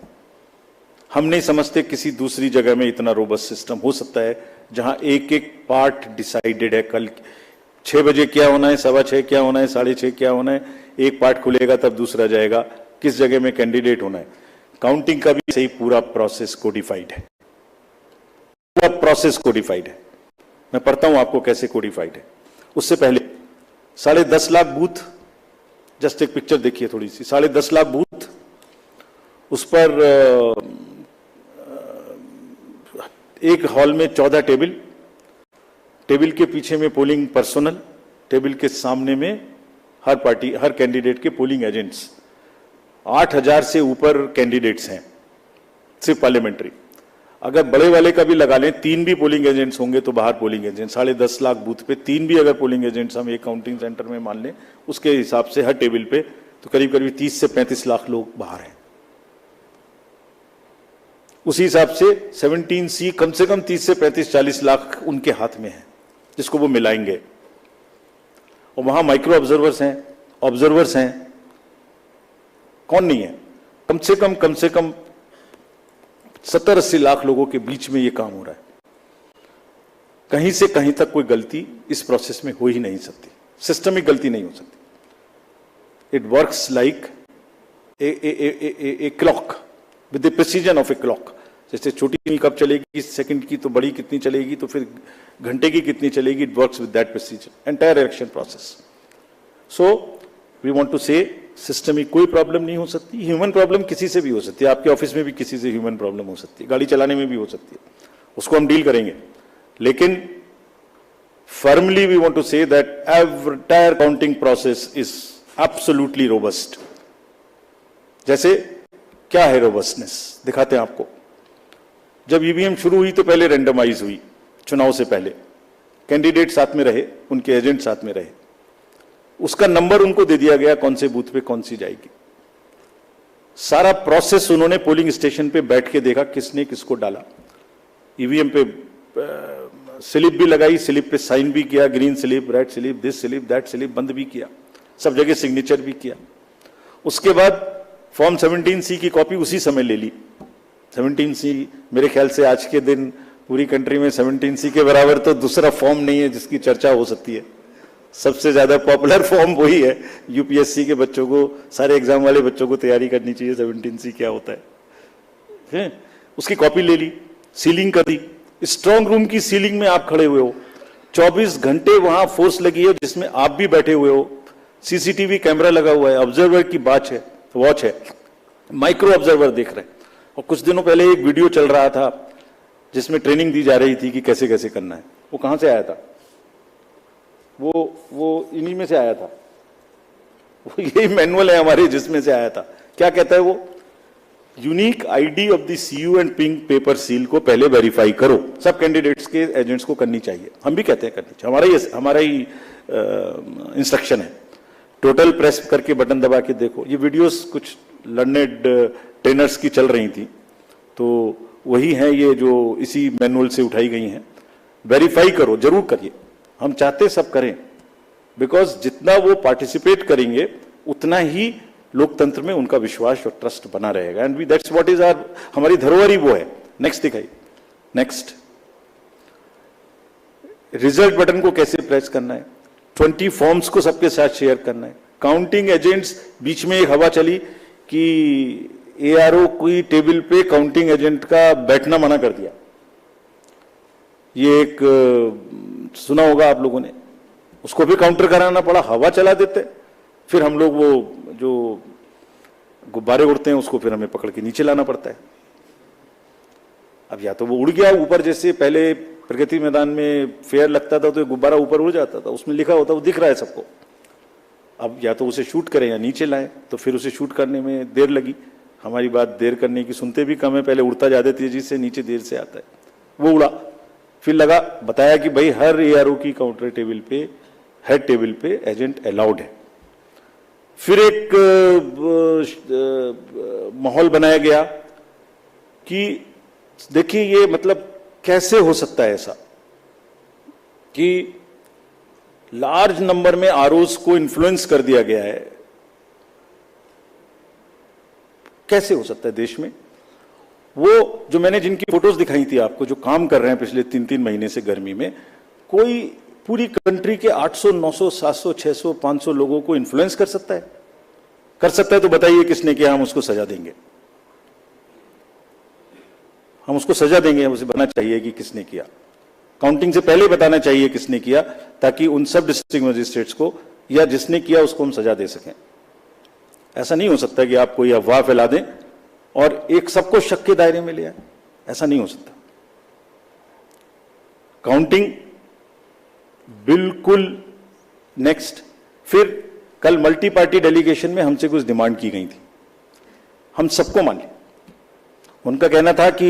हम नहीं समझते किसी दूसरी जगह में इतना रोबस्ट सिस्टम हो सकता है जहां एक एक पार्ट डिसाइडेड है। कल 6 बजे क्या होना है, 6:15 क्या होना है, 6:30 क्या होना है, एक पार्ट खुलेगा तब दूसरा जाएगा, किस जगह में कैंडिडेट होना है। काउंटिंग का भी सही पूरा प्रोसेस कोडिफाइड है, पूरा प्रोसेस कोडिफाइड है। मैं पढ़ता हूं आपको कैसे कोडिफाइड है। उससे पहले 10.5 लाख बूथ, जस्ट एक पिक्चर देखिए थोड़ी सी, 10.5 लाख बूथ, उस पर एक हॉल में 14 टेबल, टेबल के पीछे में पोलिंग पर्सनल, टेबल के सामने में हर पार्टी हर कैंडिडेट के पोलिंग एजेंट्स। 8,000 से ऊपर कैंडिडेट्स हैं सिर्फ पार्लियामेंट्री। अगर बड़े वाले का भी लगा लें, 3 भी पोलिंग एजेंट्स होंगे तो बाहर पोलिंग एजेंट, 10.5 लाख बूथ पे 3 भी अगर पोलिंग एजेंट्स हम एक काउंटिंग सेंटर में मान लें, उसके हिसाब से हर टेबल पे तो करीब 30 से 35 लाख लोग बाहर हैं। उसी हिसाब से 17C कम से कम 30 से 35-40 लाख उनके हाथ में है। जिसको वो मिलाएंगे, और वहां माइक्रो ऑब्जर्वर्स हैं, कौन नहीं है? कम से कम 70-80 लाख लोगों के बीच में ये काम हो रहा है। कहीं से कहीं तक कोई गलती इस प्रोसेस में हो ही नहीं सकती, सिस्टमिक गलती नहीं हो सकती। It works like a clock with the precision of a clock. जैसे छोटी कब चलेगी सेकंड की, तो बड़ी कितनी चलेगी, तो फिर घंटे की कितनी चलेगी। It works with that precision entire election process. So we want to say system में कोई प्रॉब्लम नहीं हो सकती। ह्यूमन प्रॉब्लम किसी से भी हो सकती है, आपके ऑफिस में भी किसी से ह्यूमन प्रॉब्लम हो सकती है, गाड़ी चलाने में भी हो सकती है, उसको हम डील करेंगे। लेकिन firmly we want to say that entire counting process is absolutely robust. जैसे क्या है रोबस्टनेस, दिखाते हैं आपको। जब ईवीएम शुरू हुई तो पहले रेंडमाइज हुई, चुनाव से पहले कैंडिडेट साथ में रहे, उनके एजेंट साथ में रहे, उसका नंबर उनको दे दिया गया कौन से बूथ पे कौन सी जाएगी। सारा प्रोसेस उन्होंने पोलिंग स्टेशन पे बैठ के देखा किसने किसको डाला। ईवीएम पे स्लिप भी लगाई, स्लिप पे साइन भी किया, green slip, red slip, this slip, that slip, बंद भी किया, सब जगह सिग्नेचर भी किया। उसके बाद फॉर्म 17C की कॉपी उसी समय ले ली। 17C मेरे ख्याल से आज के दिन पूरी कंट्री में 17C के बराबर तो दूसरा फॉर्म नहीं है जिसकी चर्चा हो सकती है। सबसे ज्यादा पॉपुलर फॉर्म वही है। यूपीएससी के बच्चों को, सारे एग्जाम वाले बच्चों को तैयारी करनी चाहिए 17C क्या होता है। उसकी कॉपी ले ली, सीलिंग कर दी। स्ट्रांग रूम की सीलिंग में आप खड़े हुए हो, 24 घंटे वहां फोर्स लगी है जिसमें आप भी बैठे हुए हो, सीसीटीवी कैमरा लगा हुआ है, ऑब्जर्वर की वॉच है, माइक्रो ऑब्जर्वर देख रहे हैं। और कुछ दिनों पहले एक वीडियो चल रहा था जिसमें ट्रेनिंग दी जा रही थी कि कैसे कैसे करना है। वो कहां से आया था? वो इन्हीं में से आया था। वो यही मैनुअल है हमारे जिसमें से आया था। क्या कहता है वो? Unique ID of the CU and pink paper seal को पहले वेरीफाई करो। सब कैंडिडेट्स के एजेंट्स को करनी चाहिए, हम भी कहते हैं करनी चाहिए, हमारा ही इंस्ट्रक्शन है। टोटल प्रेस करके बटन दबा के देखो। ये वीडियोस कुछ लर्नेड ट्रेनर्स की चल रही थी, तो वही है ये जो इसी मैनुअल से उठाई गई हैं। वेरीफाई करो, जरूर करिए, हम चाहते सब करें, बिकॉज जितना वो पार्टिसिपेट करेंगे उतना ही लोकतंत्र में उनका विश्वास और ट्रस्ट बना रहेगा। And we that's what is our, हमारी धरोहर ही वो है। नेक्स्ट दिखाइए। नेक्स्ट, रिजल्ट बटन को कैसे प्रेस करना है, 20 फॉर्म्स को सबके साथ शेयर करना है। काउंटिंग एजेंट्स, बीच में एक हवा चली कि एआरओ की टेबल पे काउंटिंग एजेंट का बैठना मना कर दिया। ये एक सुना होगा आप लोगों ने, उसको भी काउंटर कराना पड़ा, हवा चला देते। फिर हम लोग वो जो गुब्बारे उड़ते हैं उसको फिर हमें पकड़ के नीचे लाना पड़ता है। अब या तो वो उड़ गया ऊपर, जैसे पहले प्रगति मैदान में फेयर लगता था तो गुब्बारा ऊपर उड़ जाता था, उसमें लिखा होता वो दिख रहा है सबको। अब या तो उसे शूट करें या नीचे लाएं, तो फिर उसे शूट करने में देर लगी। हमारी बात देर करने की सुनते भी कम है, पहले उड़ता ज्यादा तेजी से, नीचे देर से आता है। वो उड़ा, फिर लगा, बताया कि भाई हर एआरओ की काउंटर टेबल पे, हेड टेबल पे एजेंट अलाउड है। फिर एक माहौल बनाया गया कि देखिए ये मतलब कैसे हो सकता है ऐसा कि लार्ज नंबर में आरओज को इन्फ्लुएंस कर दिया गया है। कैसे हो सकता है देश में? वो जो मैंने जिनकी फोटोज दिखाई थी आपको, जो काम कर रहे हैं पिछले 3-3 महीने से गर्मी में, कोई पूरी कंट्री के 800, 900, 700, 600, 500 लोगों को इन्फ्लुएंस कर सकता है? कर सकता है तो बताइए किसने किया, हम उसको सजा देंगे। हम उसको सजा देंगे, हम उसे बताना चाहिए कि किसने किया। काउंटिंग से पहले बताना चाहिए किसने किया, ताकि उन सब डिस्ट्रिक्ट मजिस्ट्रेट्स को या जिसने किया उसको हम सजा दे सकें। ऐसा नहीं हो सकता कि आप कोई अफवाह फैला दें और एक सबको शक के दायरे में ले आए। ऐसा नहीं हो सकता। काउंटिंग बिल्कुल नेक्स्ट। फिर कल मल्टी पार्टी डेलीगेशन में हमसे कुछ डिमांड की गई थी, हम सबको मान लिया। उनका कहना था कि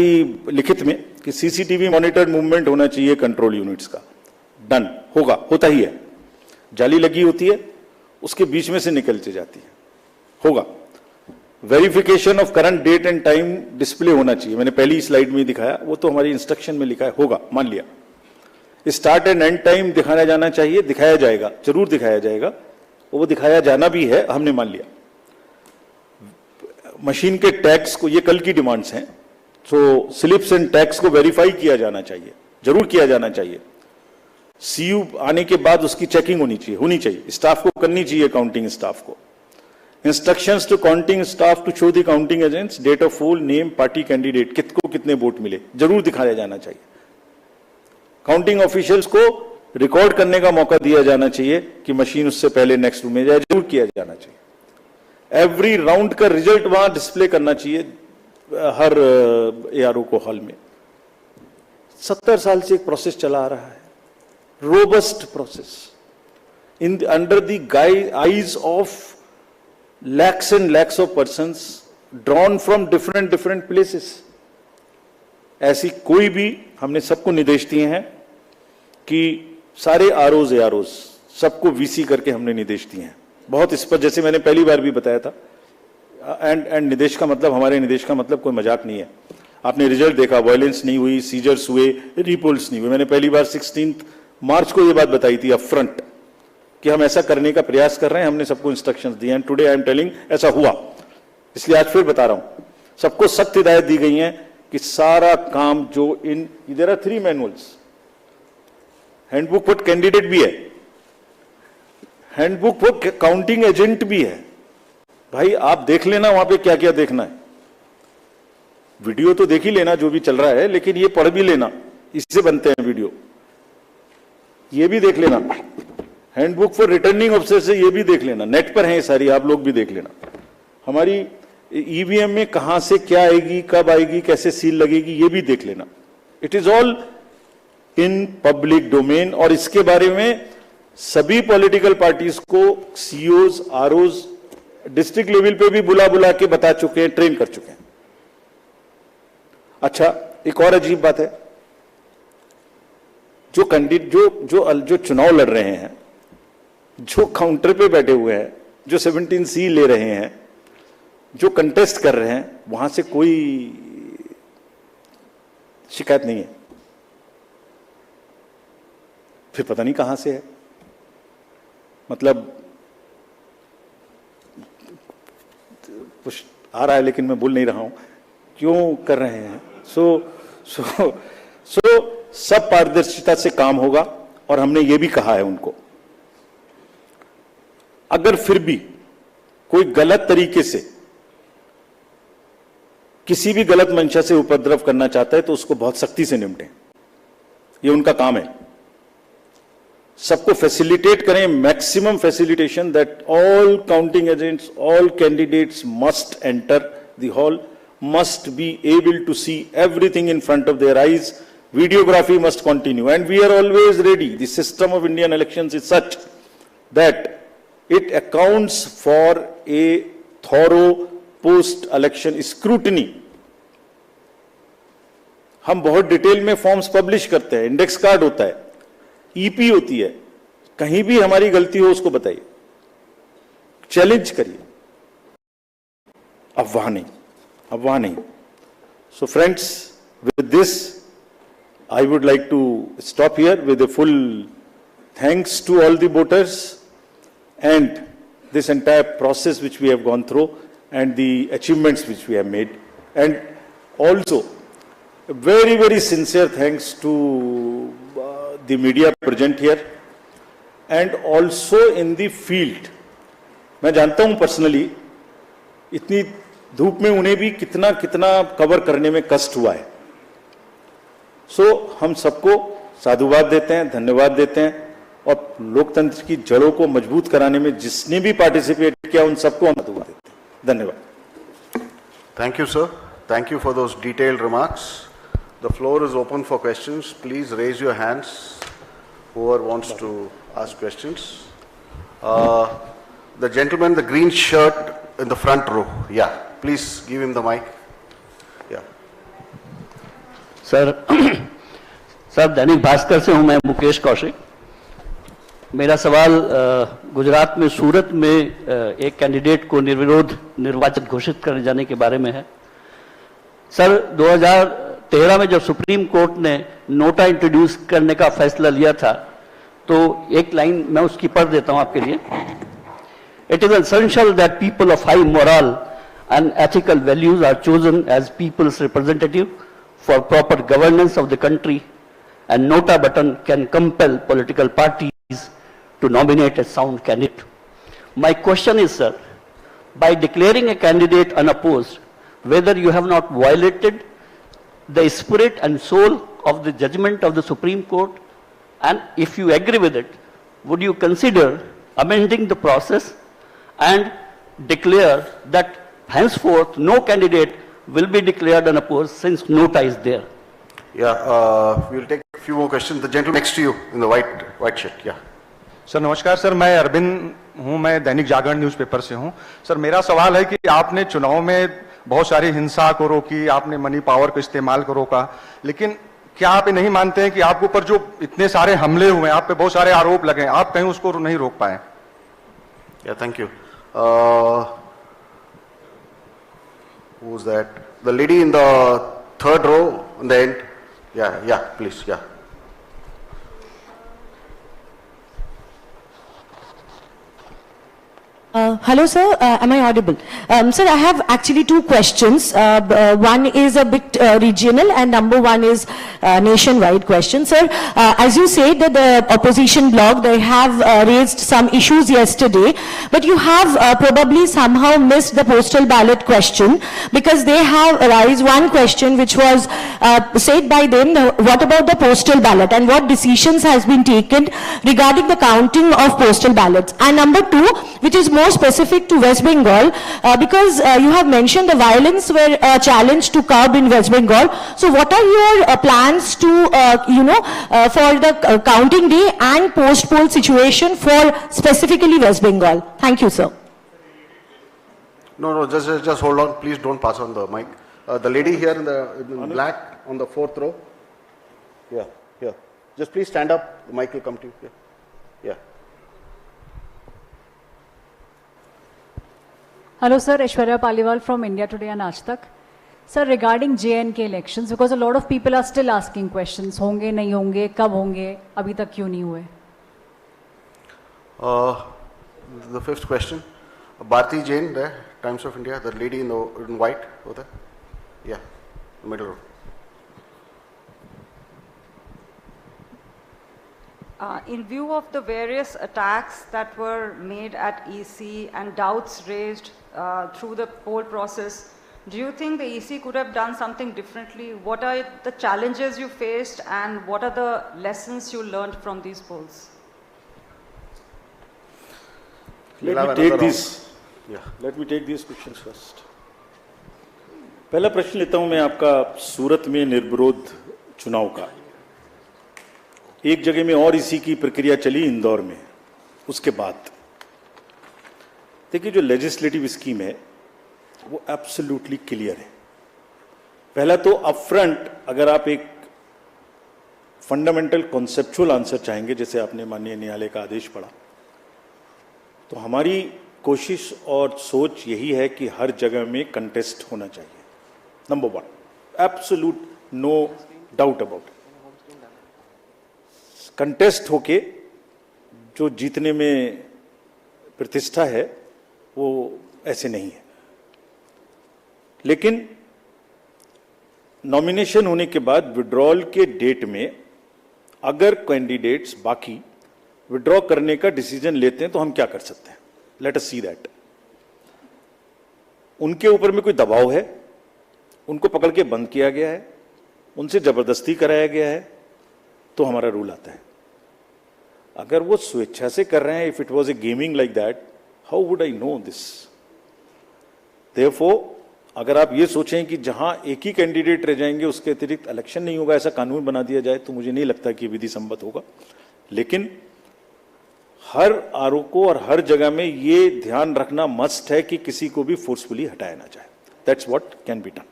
लिखित में कि सीसीटीवी मॉनिटर्ड मूवमेंट होना चाहिए कंट्रोल यूनिट्स का। डन, होगा, होता ही है। जाली लगी होती है, उसके बीच में से निकलती जाती है, होगा। Verification of current date and time display होना चाहिए, मैंने पहली स्लाइड में दिखाया, वो तो हमारी इंस्ट्रक्शन में लिखा है, होगा, मान लिया। स्टार्ट एंड एंड टाइम दिखाया जाना चाहिए, दिखाया जाएगा, जरूर दिखाया जाएगा, वो दिखाया जाना भी है, हमने मान लिया। मशीन के टैक्स को, ये कल की डिमांड्स हैं, तो स्लिप्स एंड टैक्स को वेरीफाई किया जाना चाहिए, जरूर किया जाना चाहिए। सीयू आने के बाद उसकी चेकिंग होनी चाहिए, स्टाफ को करनी चाहिए, काउंटिंग स्टाफ को। Instructions to counting staff to show the counting agents date of poll, name, party candidate, किसको कितने वोट मिले, जरूर दिखाया जाना चाहिए। काउंटिंग ऑफिशियल्स को रिकॉर्ड करने का मौका दिया जाना चाहिए कि मशीन उससे पहले नेक्स्ट रूम में जाए, जरूर किया जाना चाहिए। एवरी राउंड का रिजल्ट वहां डिस्प्ले करना चाहिए हर एआरओ को हॉल में। 70 साल से एक प्रोसेस चला आ रहा है, robust process, in under the eyes of lakhs and lakhs of persons drawn from different places। ऐसी कोई भी, हमने सबको निर्देश दिए हैं कि सारे आरओज एआरओज सबको वीसी करके हमने निर्देश दिए हैं, बहुत स्पष्ट, जैसे मैंने पहली बार भी बताया था। एंड निर्देश का मतलब, हमारे निर्देश का मतलब कोई मजाक नहीं है। आपने रिजल्ट देखा, वायलेंस नहीं हुई, सीजर्स हुए, रिपोल्स नहीं हुए। मैंने पहली बार 16 मार्च को यह बात बताई थी अपफ्रंट कि हम ऐसा करने का प्रयास कर रहे हैं, हमने सबको इंस्ट्रक्शंस दिए हैं। टुडे आई एम टेलिंग ऐसा हुआ, इसलिए आज फिर बता रहा हूं, सबको सख्त हिदायत दी गई है कि सारा काम जो इन, there are 3 manuals, handbook for candidate भी है, हैंडबुक फॉर काउंटिंग एजेंट भी है। भाई आप देख लेना वहां पे क्या क्या देखना है, वीडियो तो देख ही लेना जो भी चल रहा है, लेकिन ये पढ़ भी लेना, इससे बनते हैं वीडियो, ये भी देख लेना। हैंडबुक फॉर रिटर्निंग ऑफिसर से ये भी देख लेना, नेट पर है ये सारी, आप लोग भी देख लेना। हमारी ईवीएम में कहां से क्या आएगी, कब आएगी, कैसे सील लगेगी, ये भी देख लेना। It is all in public domain, और इसके बारे में सभी पॉलिटिकल पार्टीज को सीओज, आरओज डिस्ट्रिक्ट लेवल पे भी बुला के बता चुके हैं, ट्रेन कर चुके हैं। अच्छा, एक और अजीब बात है, जो कैंडिडेट जो चुनाव लड़ रहे हैं, जो काउंटर पे बैठे हुए हैं, जो 17C ले रहे हैं, जो कंटेस्ट कर रहे हैं, वहां से कोई शिकायत नहीं है, फिर पता नहीं कहां से है। मतलब कुछ आ रहा है लेकिन मैं बोल नहीं रहा हूं क्यों कर रहे हैं। सो सब पारदर्शिता से काम होगा, और हमने ये भी कहा है उनको, अगर फिर भी कोई गलत तरीके से किसी भी गलत मंशा से उपद्रव करना चाहता है तो उसको बहुत सख्ती से निपटें, ये उनका काम है। सबको फैसिलिटेट करें, maximum facilitation, that all counting agents, all candidates must enter the hall, must be able to see everything in front of their eyes. Videography must continue, and we are always ready. The system of Indian elections is such that it accounts for a thorough post-election scrutiny. हम बहुत detail में forms publish करते हैं, index card होता है, EP होती है, कहीं भी हमारी गलती हो उसको बताइए, चैलेंज करिए, अफवाह नहीं। So friends, with this, I would like to stop here with a full thanks to all the voters and this entire process which we have gone through and the achievements which we have made, and also a very, very sincere thanks to the media present here and also in the field. मैं जानता हूं personally इतनी धूप में उन्हें भी कितना cover करने में कष्ट हुआ है। हम सबको साधुवाद देते हैं, धन्यवाद देते हैं, और लोकतंत्र की जड़ों को मजबूत कराने में जिसने भी पार्टिसिपेट किया उन सबको हम साधुवाद देते हैं। धन्यवाद। Thank you sir, thank you for those detailed remarks. The floor is open for questions, please raise your hands whoever wants to ask questions. The gentleman, the green shirt in the front row, yeah. Please give him the mic. Yeah. Sir Dainik Bhaskar से हूं मैं, मुकेश कौशिक। मेरा सवाल गुजरात में सूरत में एक candidate को निर्विरोध निर्वाचित घोषित करे जाने के बारे में है। सर 2013 में जब सुप्रीम कोर्ट ने नोटा इंट्रोड्यूस करने का फैसला लिया था, तो एक लाइन मैं उसकी पढ़ देता हूं आपके लिए. It is essential that people of high moral and ethical values are chosen as people's representative for proper governance of the country, and nota button can compel political parties to nominate a sound candidate. My question is, sir, by declaring a candidate unopposed, whether you have not violated the spirit and soul of the judgment of the Supreme Court, and if you agree with it, would you consider amending the process and declare that henceforth no candidate will be declared unopposed since nota is there? Yeah, we'll take a few more questions. The gentleman next to you in the white shirt, yeah. Sir नमस्कार sir, मैं अरविंद हूं, मैं Dainik Jagran newspaper से हूं. Sir मेरा सवाल है कि आपने चुनाव में बहुत सारी हिंसा को रोकी, आपने मनी पावर का इस्तेमाल को रोका, लेकिन क्या आप ये नहीं मानते हैं कि आपके ऊपर जो इतने सारे हमले हुए, आप पे बहुत सारे आरोप लगे, आप कहीं उसको नहीं रोक पाए? Yeah, thank you. Who's that? The lady in the third row on the end. Yeah, please, yeah. Hello, sir. Am I audible? Sir, I have actually two questions. One is a bit regional, and number one is nationwide question. Sir, as you said that the opposition bloc, they have raised some issues yesterday, but you have probably somehow missed the postal ballot question, because they have raised one question which was said by them, what about the postal ballot and what decisions has been taken regarding the counting of postal ballots? And number two, which is more specific to West Bengal, because you have mentioned the violence were a challenge to curb in West Bengal. So what are your plans to, for the counting day and post-poll situation for specifically West Bengal? Thank you, sir. No, just hold on. Please don't pass on the mic. The lady here in black on the fourth row. Yeah. Just please stand up. The mic will come to you. Yeah. Hello, sir. Aishwarya Paliwal from India Today and Aaj Tak. Sir, regarding J&K elections, because a lot of people are still asking questions, honge, nahi honge, kab honge, abhi tak kyun nahi hue? The fifth question. Bharti Jain there, Times of India, the lady in white over there. Yeah, the middle row. In view of the various attacks that were made at EC and doubts raised through the poll process, do you think the EC could have done something differently? What are the challenges you faced and what are the lessons you learned from these polls? Let me take these questions first. पहला प्रश्न लेता हूं मैं आपका सूरत में निर्विरोध चुनाव का. एक जगह में और इसी की प्रक्रिया चली इंदौर में. उसके बाद देखिए जो लेजिस्लेटिव स्कीम है वो एब्सोल्युटली क्लियर है. पहला तो अपफ्रंट अगर आप एक फंडामेंटल कॉन्सेप्चुअल आंसर चाहेंगे, जैसे आपने माननीय न्यायालय का आदेश पढ़ा, तो हमारी कोशिश और सोच यही है कि हर जगह में कंटेस्ट होना चाहिए. Number one, absolute no doubt about it. Contest होके जो जीतने में प्रतिष्ठा है वो ऐसे नहीं है. लेकिन नॉमिनेशन होने के बाद विड्रॉल के डेट में अगर कैंडिडेट्स बाकी विड्रॉ करने का डिसीजन लेते हैं तो हम क्या कर सकते हैं? Let us see that. उनके ऊपर में कोई दबाव है, उनको पकड़ के बंद किया गया है, उनसे जबरदस्ती कराया गया है, तो हमारा रूल आता है. अगर वो स्वेच्छा से कर रहे हैं, if it was A gaming like that, how would I know this? Therefore अगर आप ये सोचें कि जहां एक ही कैंडिडेट रह जाएंगे उसके अतिरिक्त इलेक्शन नहीं होगा, ऐसा कानून बना दिया जाए, तो मुझे नहीं लगता कि विधि सम्मत होगा. लेकिन हर आरोप को और हर जगह में ये ध्यान रखना मस्ट है कि किसी को भी फोर्सफुली हटाया ना जाए. That's what can be done.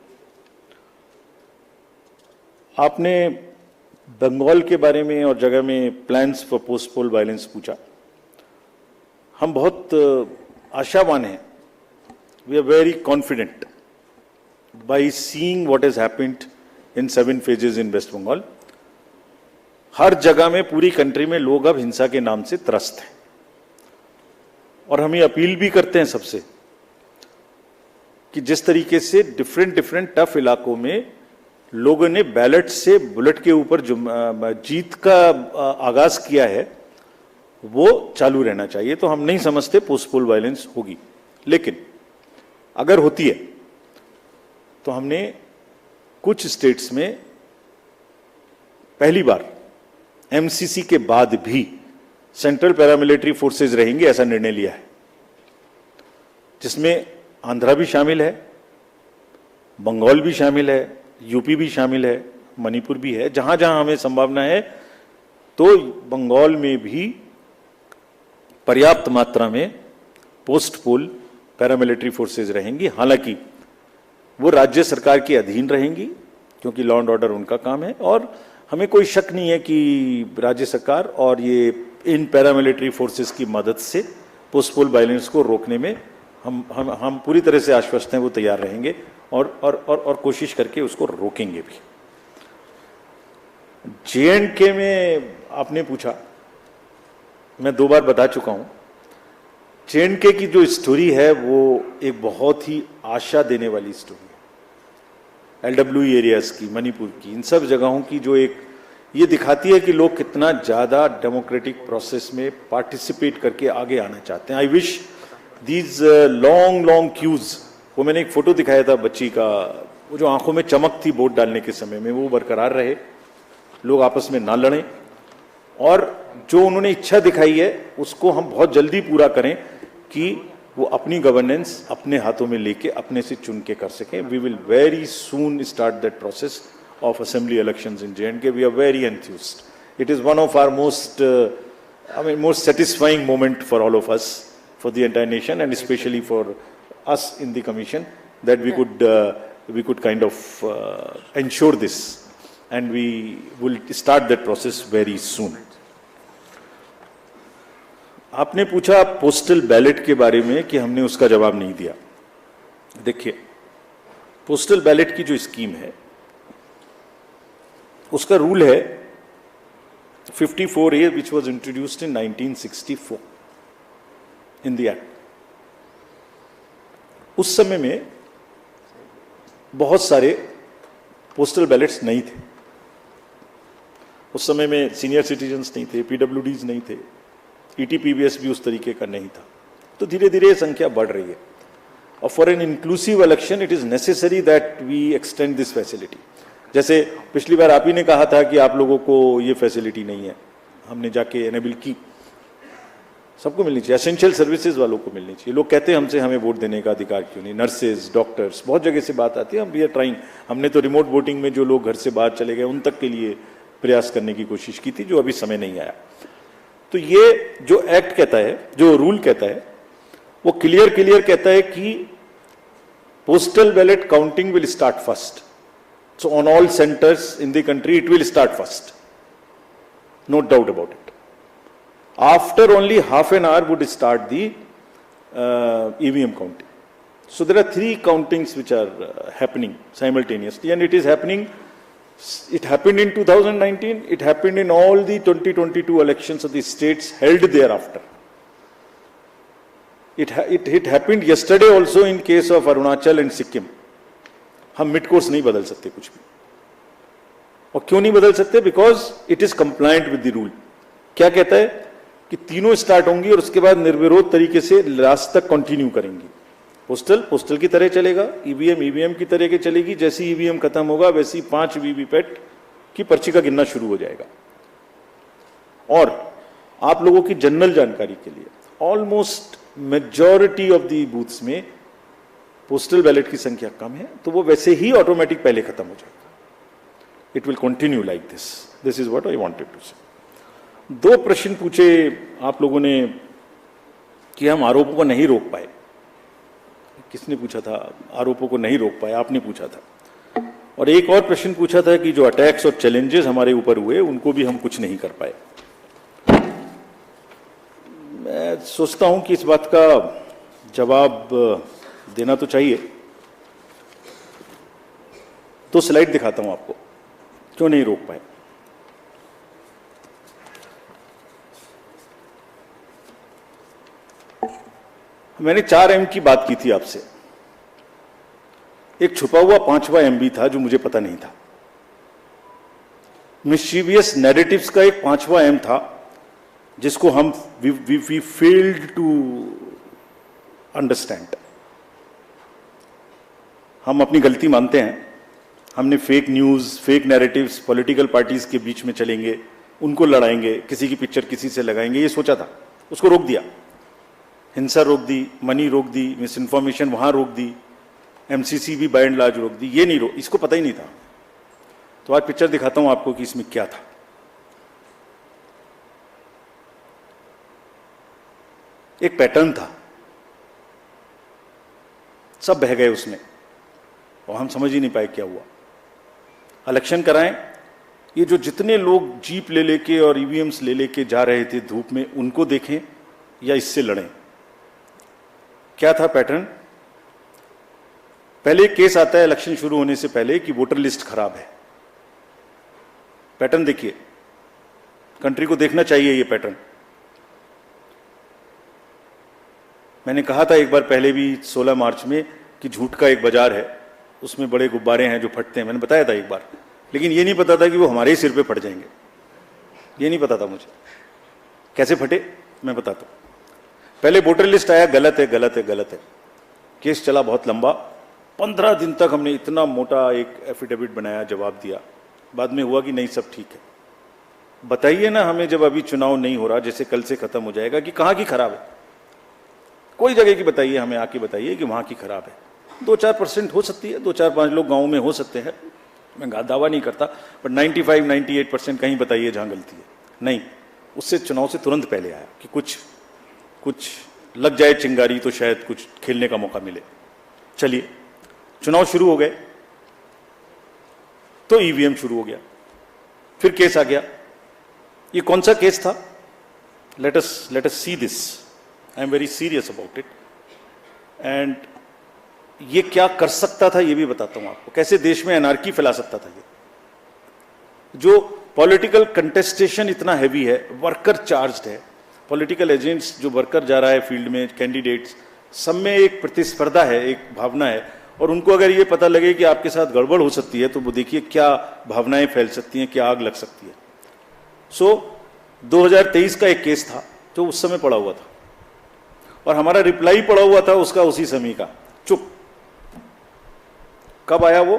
आपने बंगाल के बारे में और जगह में plans for post poll violence पूछा. हम बहुत आशावान हैं. We are very confident by seeing what has happened in 7 phases in West Bengal. हर जगह में पूरी कंट्री में लोग अब हिंसा के नाम से त्रस्त हैं और हम ये अपील भी करते हैं सबसे कि जिस तरीके से डिफरेंट टफ इलाकों में लोगों ने बैलेट से बुलेट के ऊपर जीत का आगाज किया है वो चालू रहना चाहिए। तो हम नहीं समझते पोस्ट पोल वायलेंस होगी, लेकिन अगर होती है तो हमने कुछ स्टेट्स में पहली बार एमसीसी के बाद भी सेंट्रल पैरामिलिट्री फोर्सेस रहेंगे ऐसा निर्णय लिया है, जिसमें आंध्रा भी शामिल है, बंगाल भी शामिल है, यूपी भी शामिल है, मणिपुर भी है। जहां जहां हमें संभावना है तो बंगाल में भी पर्याप्त मात्रा में पोस्ट पोल पैरामिलिट्री फोर्सेस रहेंगी। हालांकि वो राज्य सरकार के अधीन रहेंगी क्योंकि लॉ एंड ऑर्डर उनका काम है और हमें कोई शक नहीं है कि राज्य सरकार और ये इन पैरामिलिट्री फोर्सेस की मदद से पोस्ट पोल वायलेंस को रोकने में हम पूरी तरह से आश्वस्त हैं, वो तैयार रहेंगे और कोशिश करके उसको रोकेंगे भी। जे.एंड.के में आपने पूछा, मैं 2 बार बता चुका हूं, जे.एंड.के की जो स्टोरी है वो एक बहुत ही आशा देने वाली स्टोरी है। LWE एरियाज की, मणिपुर की, इन सब जगहों की जो एक ये दिखाती है कि लोग कितना ज्यादा डेमोक्रेटिक प्रोसेस में पार्टिसिपेट करके आगे आना चाहते हैं। I wish these long queues, वो मैंने एक फोटो दिखाया था बच्ची का, वो जो आंखों में चमक थी वोट डालने के समय में, वो बरकरार रहे, लोग आपस में ना लड़ें और जो उन्होंने इच्छा दिखाई है उसको हम बहुत जल्दी पूरा करें कि वो अपनी गवर्नेंस अपने हाथों में लेके अपने से चुन के कर सकें। We will very soon start that process of assembly elections in J&K. We are very enthused. It is one of our most satisfying moment for all of us, for the entire nation, and especially for us in the commission, that we could kind of ensure this, and we will start that process very soon. आपने पूछा postal ballot के बारे में कि हमने उसका जवाब नहीं दिया। देखिए, पोस्टल बैलेट की जो स्कीम है उसका रूल है 54A which was introduced in 1964 in the act. उस समय में बहुत सारे पोस्टल बैलेट्स नहीं थे। उस समय में सीनियर सिटीजन्स नहीं थे, PWDs नहीं थे, ETPBS भी उस तरीके का नहीं था। तो धीरे धीरे संख्या बढ़ रही है और for an inclusive election it is necessary that we extend this facility. जैसे पिछली बार आप ही ने कहा था कि आप लोगों को ये फैसिलिटी नहीं है, हमने जाके एनेबल की, सबको मिलनी चाहिए, एसेंशियल सर्विसेज वालों को मिलनी चाहिए। लोग कहते हैं हमसे हमें वोट देने का अधिकार क्यों नहीं, नर्सेज, डॉक्टर्स, बहुत जगह से बात आती है। हम वी आर ट्राइंग, हमने तो रिमोट वोटिंग में जो लोग घर से बाहर चले गए उन तक के लिए प्रयास करने की कोशिश की थी, जो अभी समय नहीं आया। तो ये जो एक्ट कहता है, जो रूल कहता है, वो क्लियर कहता है कि postal ballot counting will start first. So on all centers in the country, it will start first. No doubt about it. After only half an hour would start the EVM counting. So there are 3 countings which are happening simultaneously, and it is happening. It happened in 2019. It happened in all the 2022 elections of the states held thereafter. It happened yesterday also in case of Arunachal and Sikkim. हम mid course नहीं बदल सकते कुछ भी। और क्यों नहीं बदल सकते? Because it is compliant with the rule. क्या कहता है कि तीनों स्टार्ट होंगी और उसके बाद निर्विरोध तरीके से लास्ट तक कंटिन्यू करेंगी। पोस्टल की तरह चलेगा, ईवीएम की तरह के चलेगी। जैसे ईवीएम खत्म होगा वैसे ही 5 वीवीपैट की पर्ची का गिनना शुरू हो जाएगा। और आप लोगों की जनरल जानकारी के लिए, almost majority of the booths में पोस्टल बैलेट की संख्या कम है, तो वो वैसे ही ऑटोमेटिक पहले खत्म हो जाएगा। It will continue like this. This is what I wanted to say. 2 प्रश्न पूछे आप लोगों ने कि हम आरोपों को नहीं रोक पाए। किसने पूछा था? आरोपों को नहीं रोक पाए, आपने पूछा था। और एक और प्रश्न पूछा था कि जो अटैक्स और चैलेंजेस हमारे ऊपर हुए उनको भी हम कुछ नहीं कर पाए। मैं सोचता हूं कि इस बात का जवाब देना तो चाहिए। 2 स्लाइड दिखाता हूं आपको। क्यों नहीं रोक पाए? मैंने 4M की बात की थी आपसे। एक छुपा हुआ 5वां MB था जो मुझे पता नहीं था। मिस्चीवियस नैरेटिव्स का एक 5वां M था जिसको हम वी फेल्ड टू अंडरस्टैंड। हम अपनी गलती मानते हैं। हमने fake news, fake narratives, political parties के बीच में चलेंगे, उनको लड़ाएंगे, किसी की पिक्चर किसी से लगाएंगे, ये सोचा था। उसको रोक दिया। हिंसा रोक दी, मनी रोक दी, मिस इन्फॉर्मेशन वहां रोक दी, MCC भी बाय एंड लार्ज रोक दी। ये नहीं रोक, इसको पता ही नहीं था। तो आज पिक्चर दिखाता हूं आपको कि इसमें क्या था। एक पैटर्न था, सब बह गए उसमें और हम समझ ही नहीं पाए क्या हुआ। इलेक्शन कराएं, ये जो जितने लोग जीप ले लेके और EVMs ले लेके जा रहे थे धूप में, उनको देखें या इससे लड़ें। क्या था पैटर्न? पहले केस आता है इलेक्शन शुरू होने से पहले कि वोटर लिस्ट खराब है। पैटर्न देखिए, कंट्री को देखना चाहिए ये पैटर्न। मैंने कहा था एक बार पहले भी 16 मार्च में कि झूठ का एक बाजार है, उसमें बड़े गुब्बारे हैं जो फटते हैं। मैंने बताया था एक बार, लेकिन ये नहीं पता था कि वो हमारे ही सिर पे फट जाएंगे। ये नहीं पता था मुझे कैसे फटे, मैं बताता हूं। पहले वोटर लिस्ट आया, गलत है, गलत है, गलत है। केस चला बहुत लंबा, 15 दिन तक हमने इतना मोटा एक एफिडेविट बनाया, जवाब दिया। बाद में हुआ कि नहीं सब ठीक है। बताइए ना हमें, जब अभी चुनाव नहीं हो रहा, जैसे कल से खत्म हो जाएगा, कि कहां की खराब है? कोई जगह की बताइए, हमें आके बताइए कि वहां की खराब है। 2-4% हो सकती है, 2-4-5 लोग गाँव में हो सकते हैं, मैं दावा नहीं करता, बट 95-98% कहीं बताइए जहां गलती है। नहीं, उससे चुनाव से तुरंत पहले आया कि कुछ लग जाए चिंगारी तो शायद कुछ खेलने का मौका मिले। चलिए, चुनाव शुरू हो गए तो EVM शुरू हो गया, फिर केस आ गया। ये कौन सा केस था? Let us see this. I am very serious about it. And ये क्या कर सकता था ये भी बताता हूं आपको, कैसे देश में एनार्की फैला सकता था। ये जो पॉलिटिकल कंटेस्टेशन इतना हैवी है, वर्कर चार्ज्ड है, पॉलिटिकल एजेंट्स जो वर्कर जा रहा है फील्ड में, कैंडिडेट्स, सब में एक प्रतिस्पर्धा है, एक भावना है। और उनको अगर ये पता लगे कि आपके साथ गड़बड़ हो सकती है तो वो देखिए क्या भावनाएं फैल सकती हैं, क्या आग लग सकती है। सो 2023 का एक केस था जो उस समय पड़ा हुआ था और हमारा रिप्लाई पड़ा हुआ था उसका उसी समय का, चुप। कब आया वो?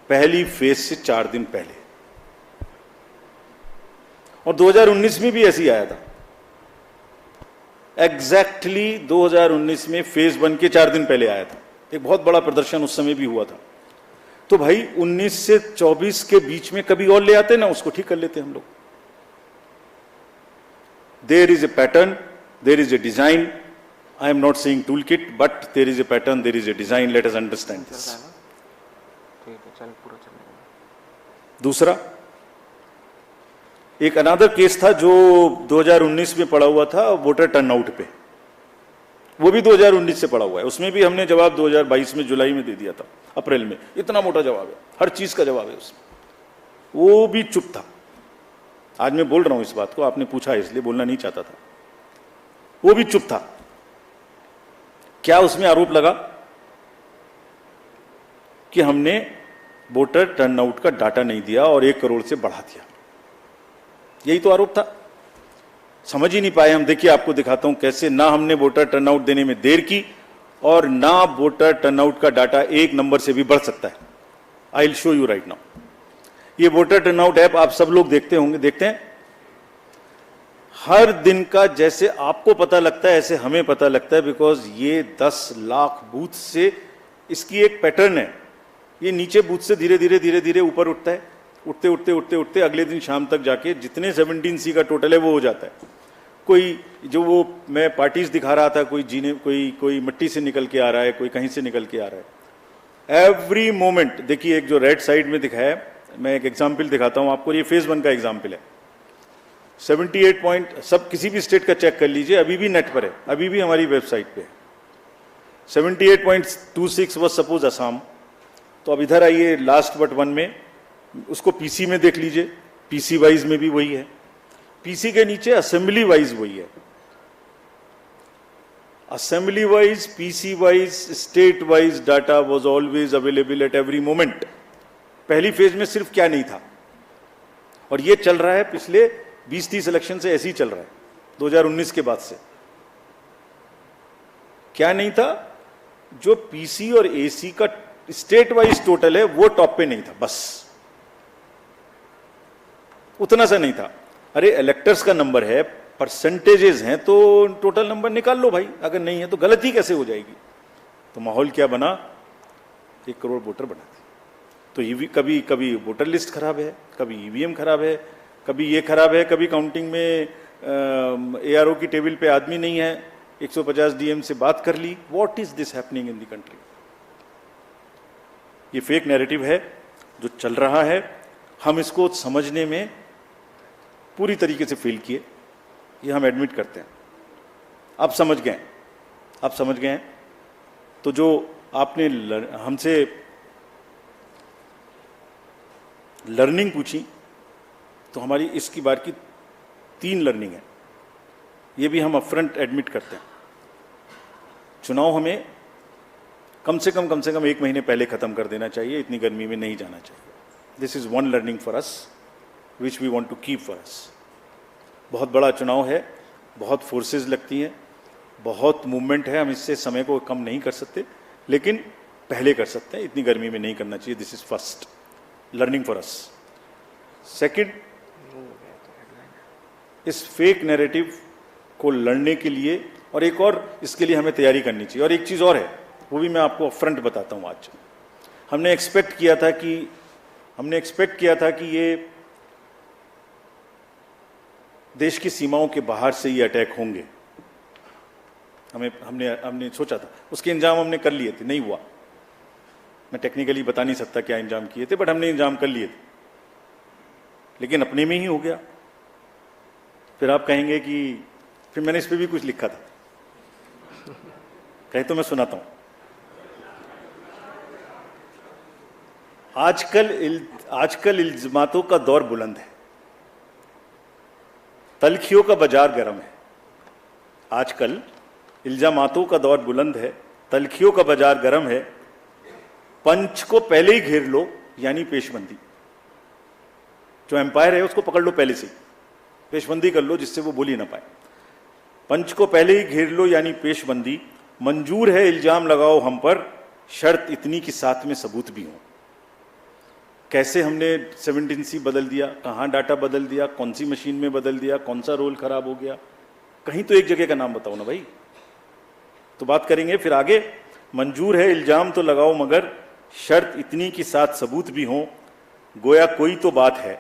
पहली फेज से 4 दिन पहले। और 2019 में भी ऐसे ही आया था। एग्जैक्टली 2019 में फेज 1 के 4 दिन पहले आया था। एक बहुत बड़ा प्रदर्शन उस समय भी हुआ था। तो भाई 19 से 24 के बीच में कभी और ले आते ना, उसको ठीक कर लेते हम लोग। There is a pattern, there is a design. I am not saying tool kit, but there is a pattern, there is a design. Let us understand this. दूसरा, एक अनदर केस था जो 2019 में पड़ा हुआ था, वोटर टर्नआउट पे। वो भी 2019 से पड़ा हुआ है। उसमें भी हमने जवाब 2022 में जुलाई में दे दिया था, अप्रैल में। इतना मोटा जवाब है, हर चीज का जवाब है उसमें। वो भी चुप था। आज मैं बोल रहा हूं इस बात को, आपने पूछा इसलिए, बोलना नहीं चाहता था। वो भी चुप था। क्या उसमें आरोप लगा कि हमने वोटर टर्नआउट का डाटा नहीं दिया और 1 करोड़ से बढ़ा दिया। यही तो आरोप था। समझ ही नहीं पाए हम। देखिए, आपको दिखाता हूं कैसे ना हमने वोटर टर्नआउट देने में देर की और ना वोटर टर्नआउट का डाटा 1 नंबर से भी बढ़ सकता है। I will show you right now. ये वोटर टर्नआउट ऐप आप सब लोग देखते होंगे, देखते हैं। हर दिन का जैसे आपको पता लगता है ऐसे हमें पता लगता है, बिकॉज ये 10 लाख बूथ से इसकी एक पैटर्न है। ये नीचे बूथ से धीरे धीरे धीरे धीरे ऊपर उठता है, उठते उठते उठते उठते अगले दिन शाम तक जाके जितने 17C का टोटल है वो हो जाता है। कोई जो वो मैं पार्टीज दिखा रहा था, कोई मिट्टी से निकल के आ रहा है, कोई कहीं से निकल के आ रहा है। एवरी मोमेंट देखिए, एक जो रेड साइड में दिखाया है, मैं एक एग्जाम्पल दिखाता हूं आपको। ये फेज 1 का एग्जाम्पल है। 78 पॉइंट, सब किसी भी स्टेट का चेक कर लीजिए, अभी भी नेट पर है, अभी भी हमारी वेबसाइट पे है। 78.26 वॉज सपोज असम। तो अब इधर आइए लास्ट बट 1 में उसको पीसी में देख लीजिए, पीसी वाइज में भी वही है, पीसी के नीचे असेंबली वाइज वही है, assembly wise, PC wise, state wise data was always available at every moment. पहली फेज में सिर्फ क्या नहीं था, और ये चल रहा है पिछले 20-30 इलेक्शन से, ऐसे ही चल रहा है 2019 के बाद से। क्या नहीं था? जो पीसी और एसी का स्टेट वाइज टोटल है वो टॉप पे नहीं था, बस उतना सा नहीं था। अरे इलेक्टर्स का नंबर है, परसेंटेजेस हैं, तो टोटल नंबर निकाल लो भाई, अगर नहीं है तो गलती कैसे हो जाएगी? तो माहौल क्या बना? 1 करोड़ वोटर बना दिए। तो कभी कभी वोटर लिस्ट खराब है, कभी ईवीएम खराब है, कभी ये खराब है, कभी काउंटिंग में एआरओ की टेबल पे आदमी नहीं है, 150 डीएम से बात कर ली। What is this happening in the country? ये फेक नैरेटिव है जो चल रहा है। हम इसको समझने में पूरी तरीके से फेल किए, ये हम एडमिट करते हैं। आप समझ गए, आप समझ गए हैं। तो जो आपने हमसे लर्निंग पूछी, तो हमारी इसकी बार की 3 लर्निंग है, ये भी हम अपफ्रंट एडमिट करते हैं। चुनाव हमें कम से कम 1 महीने पहले खत्म कर देना चाहिए, इतनी गर्मी में नहीं जाना चाहिए। This is one learning for us which we want to keep for us. बहुत बड़ा चुनाव है, बहुत फोर्सेस लगती हैं, बहुत मूवमेंट है, हम इससे समय को कम नहीं कर सकते, लेकिन पहले कर सकते हैं, इतनी गर्मी में नहीं करना चाहिए। This is first learning for us. Second, इस फेक नैरेटिव को लड़ने के लिए और एक और इसके लिए हमें तैयारी करनी चाहिए। और एक चीज़ और है, वो भी मैं आपको अपफ्रंट बताता हूँ। आज हमने एक्सपेक्ट किया था कि ये देश की सीमाओं के बाहर से ये अटैक होंगे, हमने सोचा था, उसके इंजाम हमने कर लिए थे, नहीं हुआ। मैं टेक्निकली बता नहीं सकता क्या इंजाम किए थे, बट हमने इंजाम कर लिए थे, लेकिन अपने में ही हो गया। फिर आप कहेंगे कि फिर मैंने इस पे भी कुछ लिखा था, कहे तो मैं सुनाता हूं। आजकल इल्जामातों का दौर बुलंद है, तलखियों का बाजार गर्म है। आजकल इल्जामातों का दौर बुलंद है, तलखियों का बाजार गर्म है। पंच को पहले ही घेर लो, यानी पेशबंदी। जो एम्पायर है उसको पकड़ लो पहले से, पेशबंदी कर लो जिससे वो बोल ही ना पाए। पंच को पहले ही घेर लो यानी पेशबंदी। मंजूर है इल्जाम लगाओ हम पर, शर्त इतनी कि साथ में सबूत भी हो। कैसे हमने 17C बदल दिया, कहाँ डाटा बदल दिया, कौन सी मशीन में बदल दिया, कौन सा रोल खराब हो गया, कहीं तो एक जगह का नाम बताओ ना भाई। तो बात करेंगे फिर आगे। मंजूर है इल्जाम तो लगाओ मगर शर्त इतनी कि साथ सबूत भी हो। गोया कोई तो बात है,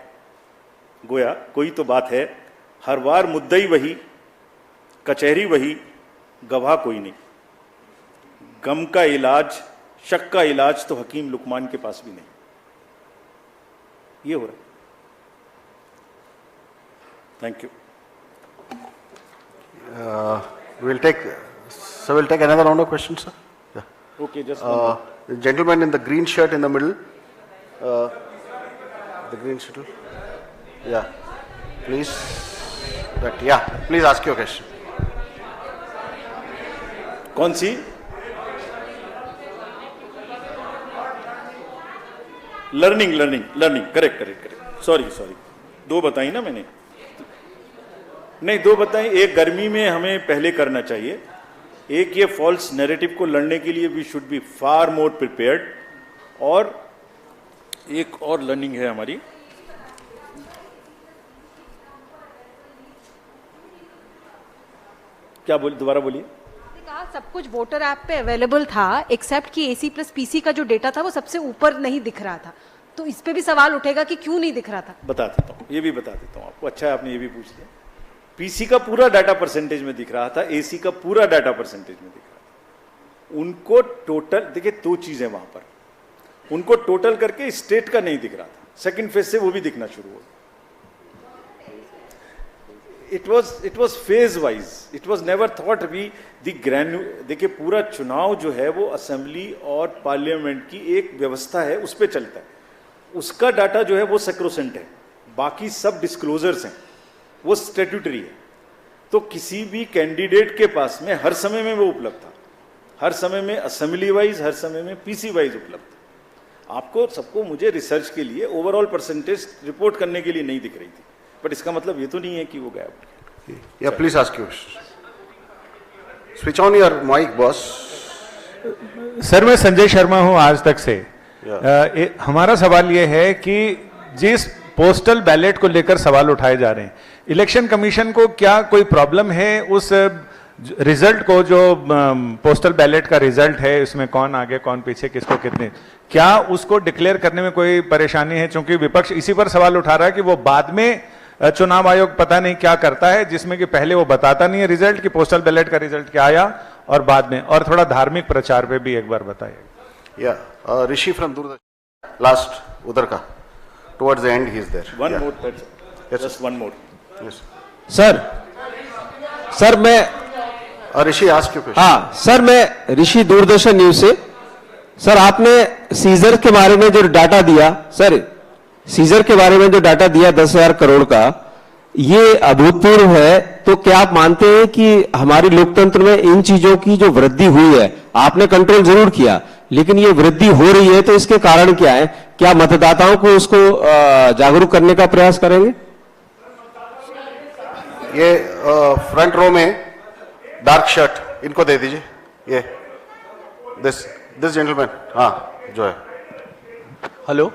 गोया कोई तो बात है। हर बार मुद्दई वही, कचहरी वही, गवाह कोई नहीं। गम का इलाज, शक का इलाज तो हकीम लुकमान के पास भी नहीं। ये हो रहा है। Thank you. We'll take another round of questions, sir. Yeah. Okay, just The gentleman in the green shirt in the middle. The green shirt. Yeah. Please. Please ask your question. कौन सी? Learning correct. सॉरी 2 बताई ना मैंने, नहीं 2 बताई। एक गर्मी में हमें पहले करना चाहिए, एक ये फॉल्स नैरेटिव को लड़ने के लिए we should be far more prepared. और एक और लर्निंग है हमारी, क्या बोल, दोबारा बोलिए। कहा सब कुछ वोटर ऐप पे अवेलेबल था, एक्सेप्ट कि एसी प्लस पीसी का जो डेटा था वो सबसे ऊपर नहीं दिख रहा था। तो इस पे भी सवाल उठेगा कि क्यों नहीं दिख रहा था। बता देता हूँ, ये भी बता देता हूँ आपको। अच्छा है आपने ये भी पूछ लिया। पीसी का पूरा डाटा परसेंटेज में दिख रहा था, एसी का पूरा डाटा परसेंटेज में दिख रहा था। उनको टोटल, देखिए 2 चीजें वहां पर, उनको टोटल करके स्टेट का नहीं दिख रहा था। सेकंड फेज से वो भी दिखना शुरू हुआ। It was phase wise. It was never thought we the देखिए पूरा चुनाव जो है वो असेंबली और पार्लियामेंट की एक व्यवस्था है, उस पर चलता है। उसका डाटा जो है वो सेक्रोसेंट है, बाकी सब डिस्क्लोजर्स हैं, वो स्टैट्यूटरी है। तो किसी भी कैंडिडेट के पास में हर समय में वो उपलब्ध था, हर समय में असेंबली वाइज, हर समय में पीसी वाइज उपलब्ध था। आपको सबको मुझे रिसर्च के लिए ओवरऑल परसेंटेज रिपोर्ट करने के लिए नहीं दिख रही थी, बट इसका मतलब ये तो नहीं है कि वो गायब। Yeah please ask you, switch on your mike boss. Sir मैं संजय शर्मा हूं आज तक से। हमारा सवाल यह है कि जिस पोस्टल बैलेट को लेकर सवाल उठाए जा रहे हैं, इलेक्शन कमीशन को क्या कोई प्रॉब्लम है उस रिजल्ट को, जो पोस्टल बैलेट का रिजल्ट है, इसमें कौन आगे कौन पीछे किसको कितने, क्या उसको डिक्लेयर करने में कोई परेशानी है? क्योंकि विपक्ष इसी पर सवाल उठा रहा है कि वो बाद में चुनाव आयोग पता नहीं क्या करता है, जिसमें कि पहले वो बताता नहीं है रिजल्ट कि पोस्टल बैलेट का रिजल्ट क्या आया, और बाद में। और थोड़ा धार्मिक प्रचार पे भी एक बार बताइए। या ऋषि फ्रॉम दूरदर्शन, लास्ट उधर का, towards the end he is there. One more, just one more. Sir मैं ऋषि आस्क यू क्वेश्चन। हाँ सर, मैं ऋषि दूरदर्शन न्यूज से। सर आपने सीजर के बारे में जो डाटा दिया, सर सीजर के बारे में जो डाटा दिया 10,000 करोड़ का, ये अभूतपूर्व है। तो क्या आप मानते हैं कि हमारी लोकतंत्र में इन चीजों की जो वृद्धि हुई है, आपने कंट्रोल जरूर किया, लेकिन ये वृद्धि हो रही है, तो इसके कारण क्या है? क्या मतदाताओं को उसको जागरूक करने का प्रयास करेंगे? ये फ्रंट रो में डार्क शर्ट इनको दे दीजिए, ये दिस जेंटलमैन, हाँ जो है। Hello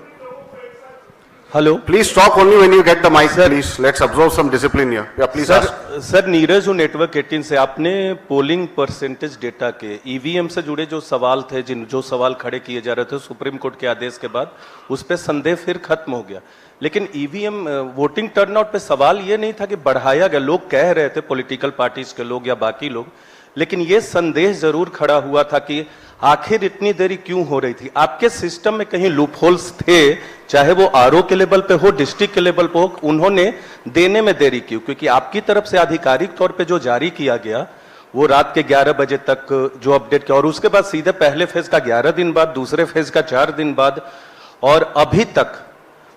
hello, please talk only when you get the mike please, let's observe some discipline here. Yeah please sir Neeraj हूं नेटवर्क 18 से। आपने पोलिंग परसेंटेज डेटा के ईवीएम से जुड़े जो सवाल थे, जो सवाल खड़े किए जा रहे थे सुप्रीम कोर्ट के आदेश के बाद, उस पर संदेह फिर खत्म हो गया। लेकिन ईवीएम वोटिंग टर्नआउट पे सवाल ये नहीं था कि बढ़ाया गया, लोग कह रहे थे पॉलिटिकल पार्टीज के लोग या बाकी लोग, लेकिन ये संदेह जरूर खड़ा हुआ था कि आखिर इतनी देरी क्यों हो रही थी। आपके सिस्टम में कहीं लूप होल्स थे, चाहे वो आरओ के लेवल पे हो, डिस्ट्रिक्ट के लेवल पे हो, उन्होंने देने में देरी क्यों? क्योंकि आपकी तरफ से आधिकारिक तौर पे जो जारी किया गया वो रात के 11 बजे तक जो अपडेट किया, और उसके बाद सीधे पहले फेज का 11 दिन बाद, दूसरे फेज का 4 दिन बाद, और अभी तक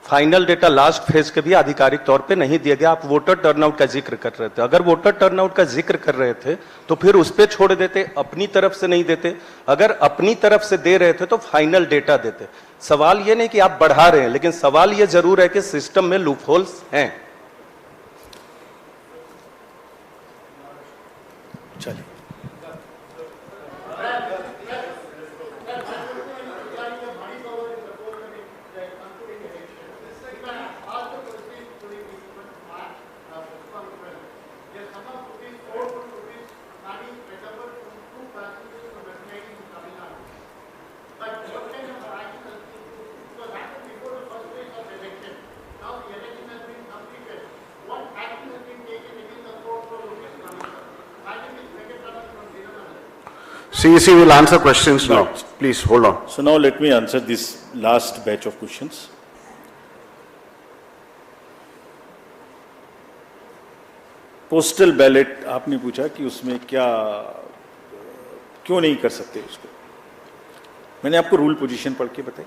फाइनल डेटा लास्ट फेज के भी आधिकारिक तौर पे नहीं दिया गया। आप वोटर टर्नआउट का जिक्र कर रहे थे, अगर वोटर टर्नआउट का जिक्र कर रहे थे तो फिर उस पे छोड़ देते, अपनी तरफ से नहीं देते। अगर अपनी तरफ से दे रहे थे तो फाइनल डेटा देते। सवाल ये नहीं कि आप बढ़ा रहे हैं, लेकिन सवाल ये जरूर है कि सिस्टम में लूप होल्स हैं। चलिए, CEC will answer questions now. Please hold on. So now let me answer this last batch of questions. Postal ballot आपने पूछा कि उसमें क्या, क्यों नहीं कर सकते उसको। मैंने आपको रूल पोजीशन पढ़ के बताई,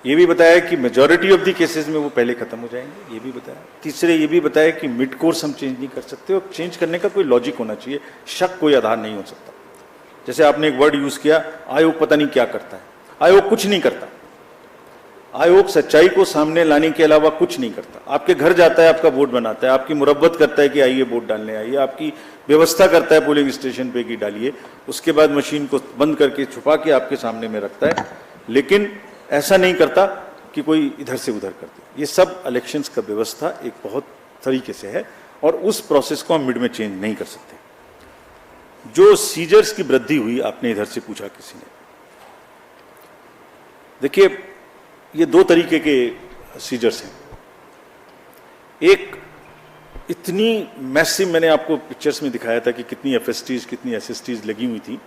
ये भी बताया कि मेजॉरिटी ऑफ द केसेस में वो पहले खत्म हो जाएंगे, ये भी बताया। तीसरे ये भी बताया कि मिड कोर्स हम चेंज नहीं कर सकते, और चेंज करने का कोई लॉजिक होना चाहिए, शक कोई आधार नहीं हो सकता। जैसे आपने एक वर्ड यूज किया, आयोग पता नहीं क्या करता है। आयोग कुछ नहीं करता, आयोग सच्चाई को सामने लाने के अलावा कुछ नहीं करता। आपके घर जाता है, आपका वोट बनाता है, आपकी मुरब्बत करता है कि आइए वोट डालने आइए, आपकी व्यवस्था करता है पोलिंग स्टेशन पे कि डालिए, उसके बाद मशीन को बंद करके छुपा के आपके सामने में रखता है, लेकिन ऐसा नहीं करता कि कोई इधर से उधर कर दे। ये सब इलेक्शंस का व्यवस्था एक बहुत तरीके से है, और उस प्रोसेस को हम मिड में चेंज नहीं कर सकते। जो सीजर्स की वृद्धि हुई, आपने इधर से पूछा किसी ने, देखिए ये दो तरीके के सीजर्स हैं। एक इतनी मैसिव, मैंने आपको पिक्चर्स में दिखाया था कि कितनी एफएसटीज कितनी एसएसटीज लगी हुई थी।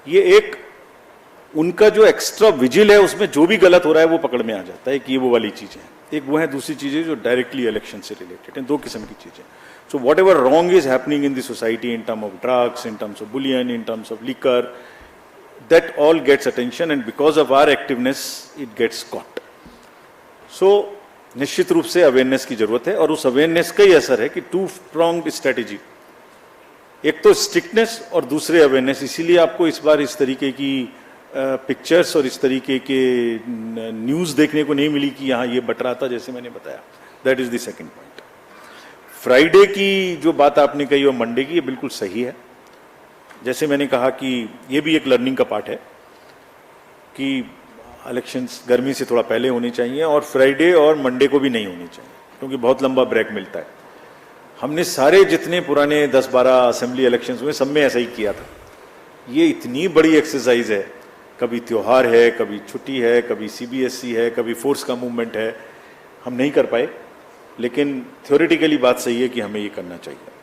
ये एक उनका जो एक्स्ट्रा विजिल है, उसमें जो भी गलत हो रहा है वो पकड़ में आ जाता है कि ये वो वाली चीजें हैं। एक वो है, दूसरी चीजें जो डायरेक्टली इलेक्शन से रिलेटेड हैं। दो किस्म की चीजें। So what ever wrong is happening in the society in term of drugs, in terms of Boolean, in terms of liquor, that all gets attention and because of our activeness it gets caught. So निश्चित रूप से awareness की जरूरत है और उस awareness का ही असर है कि टू प्रोंग्ड स्ट्रेटेजी, एक तो स्ट्रिक्टनेस और दूसरे अवेयरनेस। इसीलिए आपको इस बार इस तरीके की पिक्चर्स और इस तरीके के न्यूज़ देखने को नहीं मिली कि यहाँ ये बट रहा था, जैसे मैंने बताया। That is the second point. Friday की जो बात आपने कही और मंडे की, ये बिल्कुल सही है। जैसे मैंने कहा कि ये भी एक लर्निंग का पार्ट है कि इलेक्शंस गर्मी से थोड़ा पहले होने चाहिए और फ्राइडे और मंडे को भी नहीं होनी चाहिए, क्योंकि बहुत लंबा ब्रेक मिलता है। हमने सारे जितने पुराने 10-12 असेंबली इलेक्शंस हुए, सब में ऐसा ही किया था। ये इतनी बड़ी एक्सरसाइज है, कभी त्योहार है, कभी छुट्टी है, कभी सीबीएसई है, कभी फोर्स का मूवमेंट है, हम नहीं कर पाए। लेकिन थ्योरेटिकली बात सही है कि हमें ये करना चाहिए।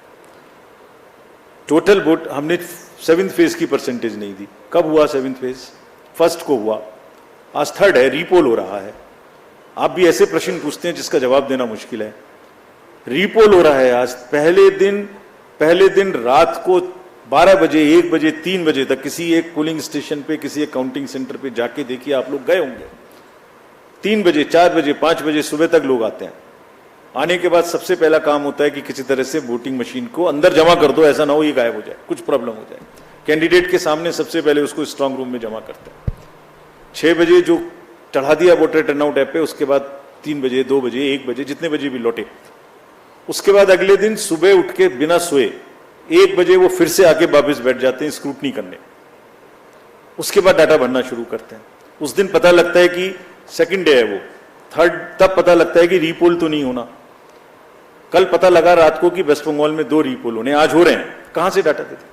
टोटल वोट हमने 7th फेज की परसेंटेज नहीं दी। कब हुआ 7th फेज? फर्स्ट को हुआ, आज थर्ड है, रीपोल हो रहा है। आप भी ऐसे प्रश्न पूछते हैं जिसका जवाब देना मुश्किल है। रीपोल हो रहा है आज। पहले दिन रात को 12 बजे, 1 बजे, 3 बजे तक किसी एक पोलिंग स्टेशन पे, किसी एक काउंटिंग सेंटर पे जाके देखिए, आप लोग गए होंगे। 3 बजे, 4 बजे, 5 बजे सुबह तक लोग आते हैं। आने के बाद सबसे पहला काम होता है कि किसी तरह से वोटिंग मशीन को अंदर जमा कर दो, ऐसा ना हो ये गायब हो जाए, कुछ प्रॉब्लम हो जाए। कैंडिडेट के सामने सबसे पहले उसको स्ट्रांग रूम में जमा करते हैं। 6 बजे जो चढ़ा दिया वोटर टर्नआउट ऐप पे, उसके बाद 3 बजे, 2 बजे, 1 बजे, जितने बजे भी लौटे। उसके बाद अगले दिन सुबह उठ के बिना सोए 1 बजे वो फिर से आके वापस बैठ जाते हैं स्क्रूटनी करने। उसके बाद डाटा भरना शुरू करते हैं। उस दिन पता लगता है कि सेकंड डे है वो, थर्ड तब पता लगता है कि रीपोल तो नहीं होना। कल पता लगा रात को कि वेस्ट बंगाल में 2 रीपोल होने, आज हो रहे हैं। कहां से डाटा देते?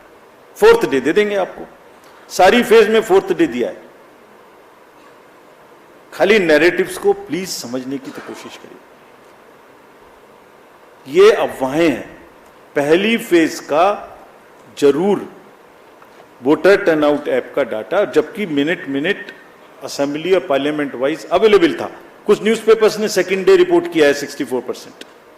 4th डे दे देंगे आपको। सारी फेज में 4th डे दिया है। खाली नैरेटिव्स को प्लीज समझने की तो कोशिश करिए। ये अफवाहें हैं। पहली फेज का जरूर वोटर टर्नआउट ऐप का डाटा, जबकि मिनट असेंबली और पार्लियामेंट वाइज अवेलेबल था। कुछ न्यूज़पेपर्स ने सेकंड डे रिपोर्ट किया है 64%।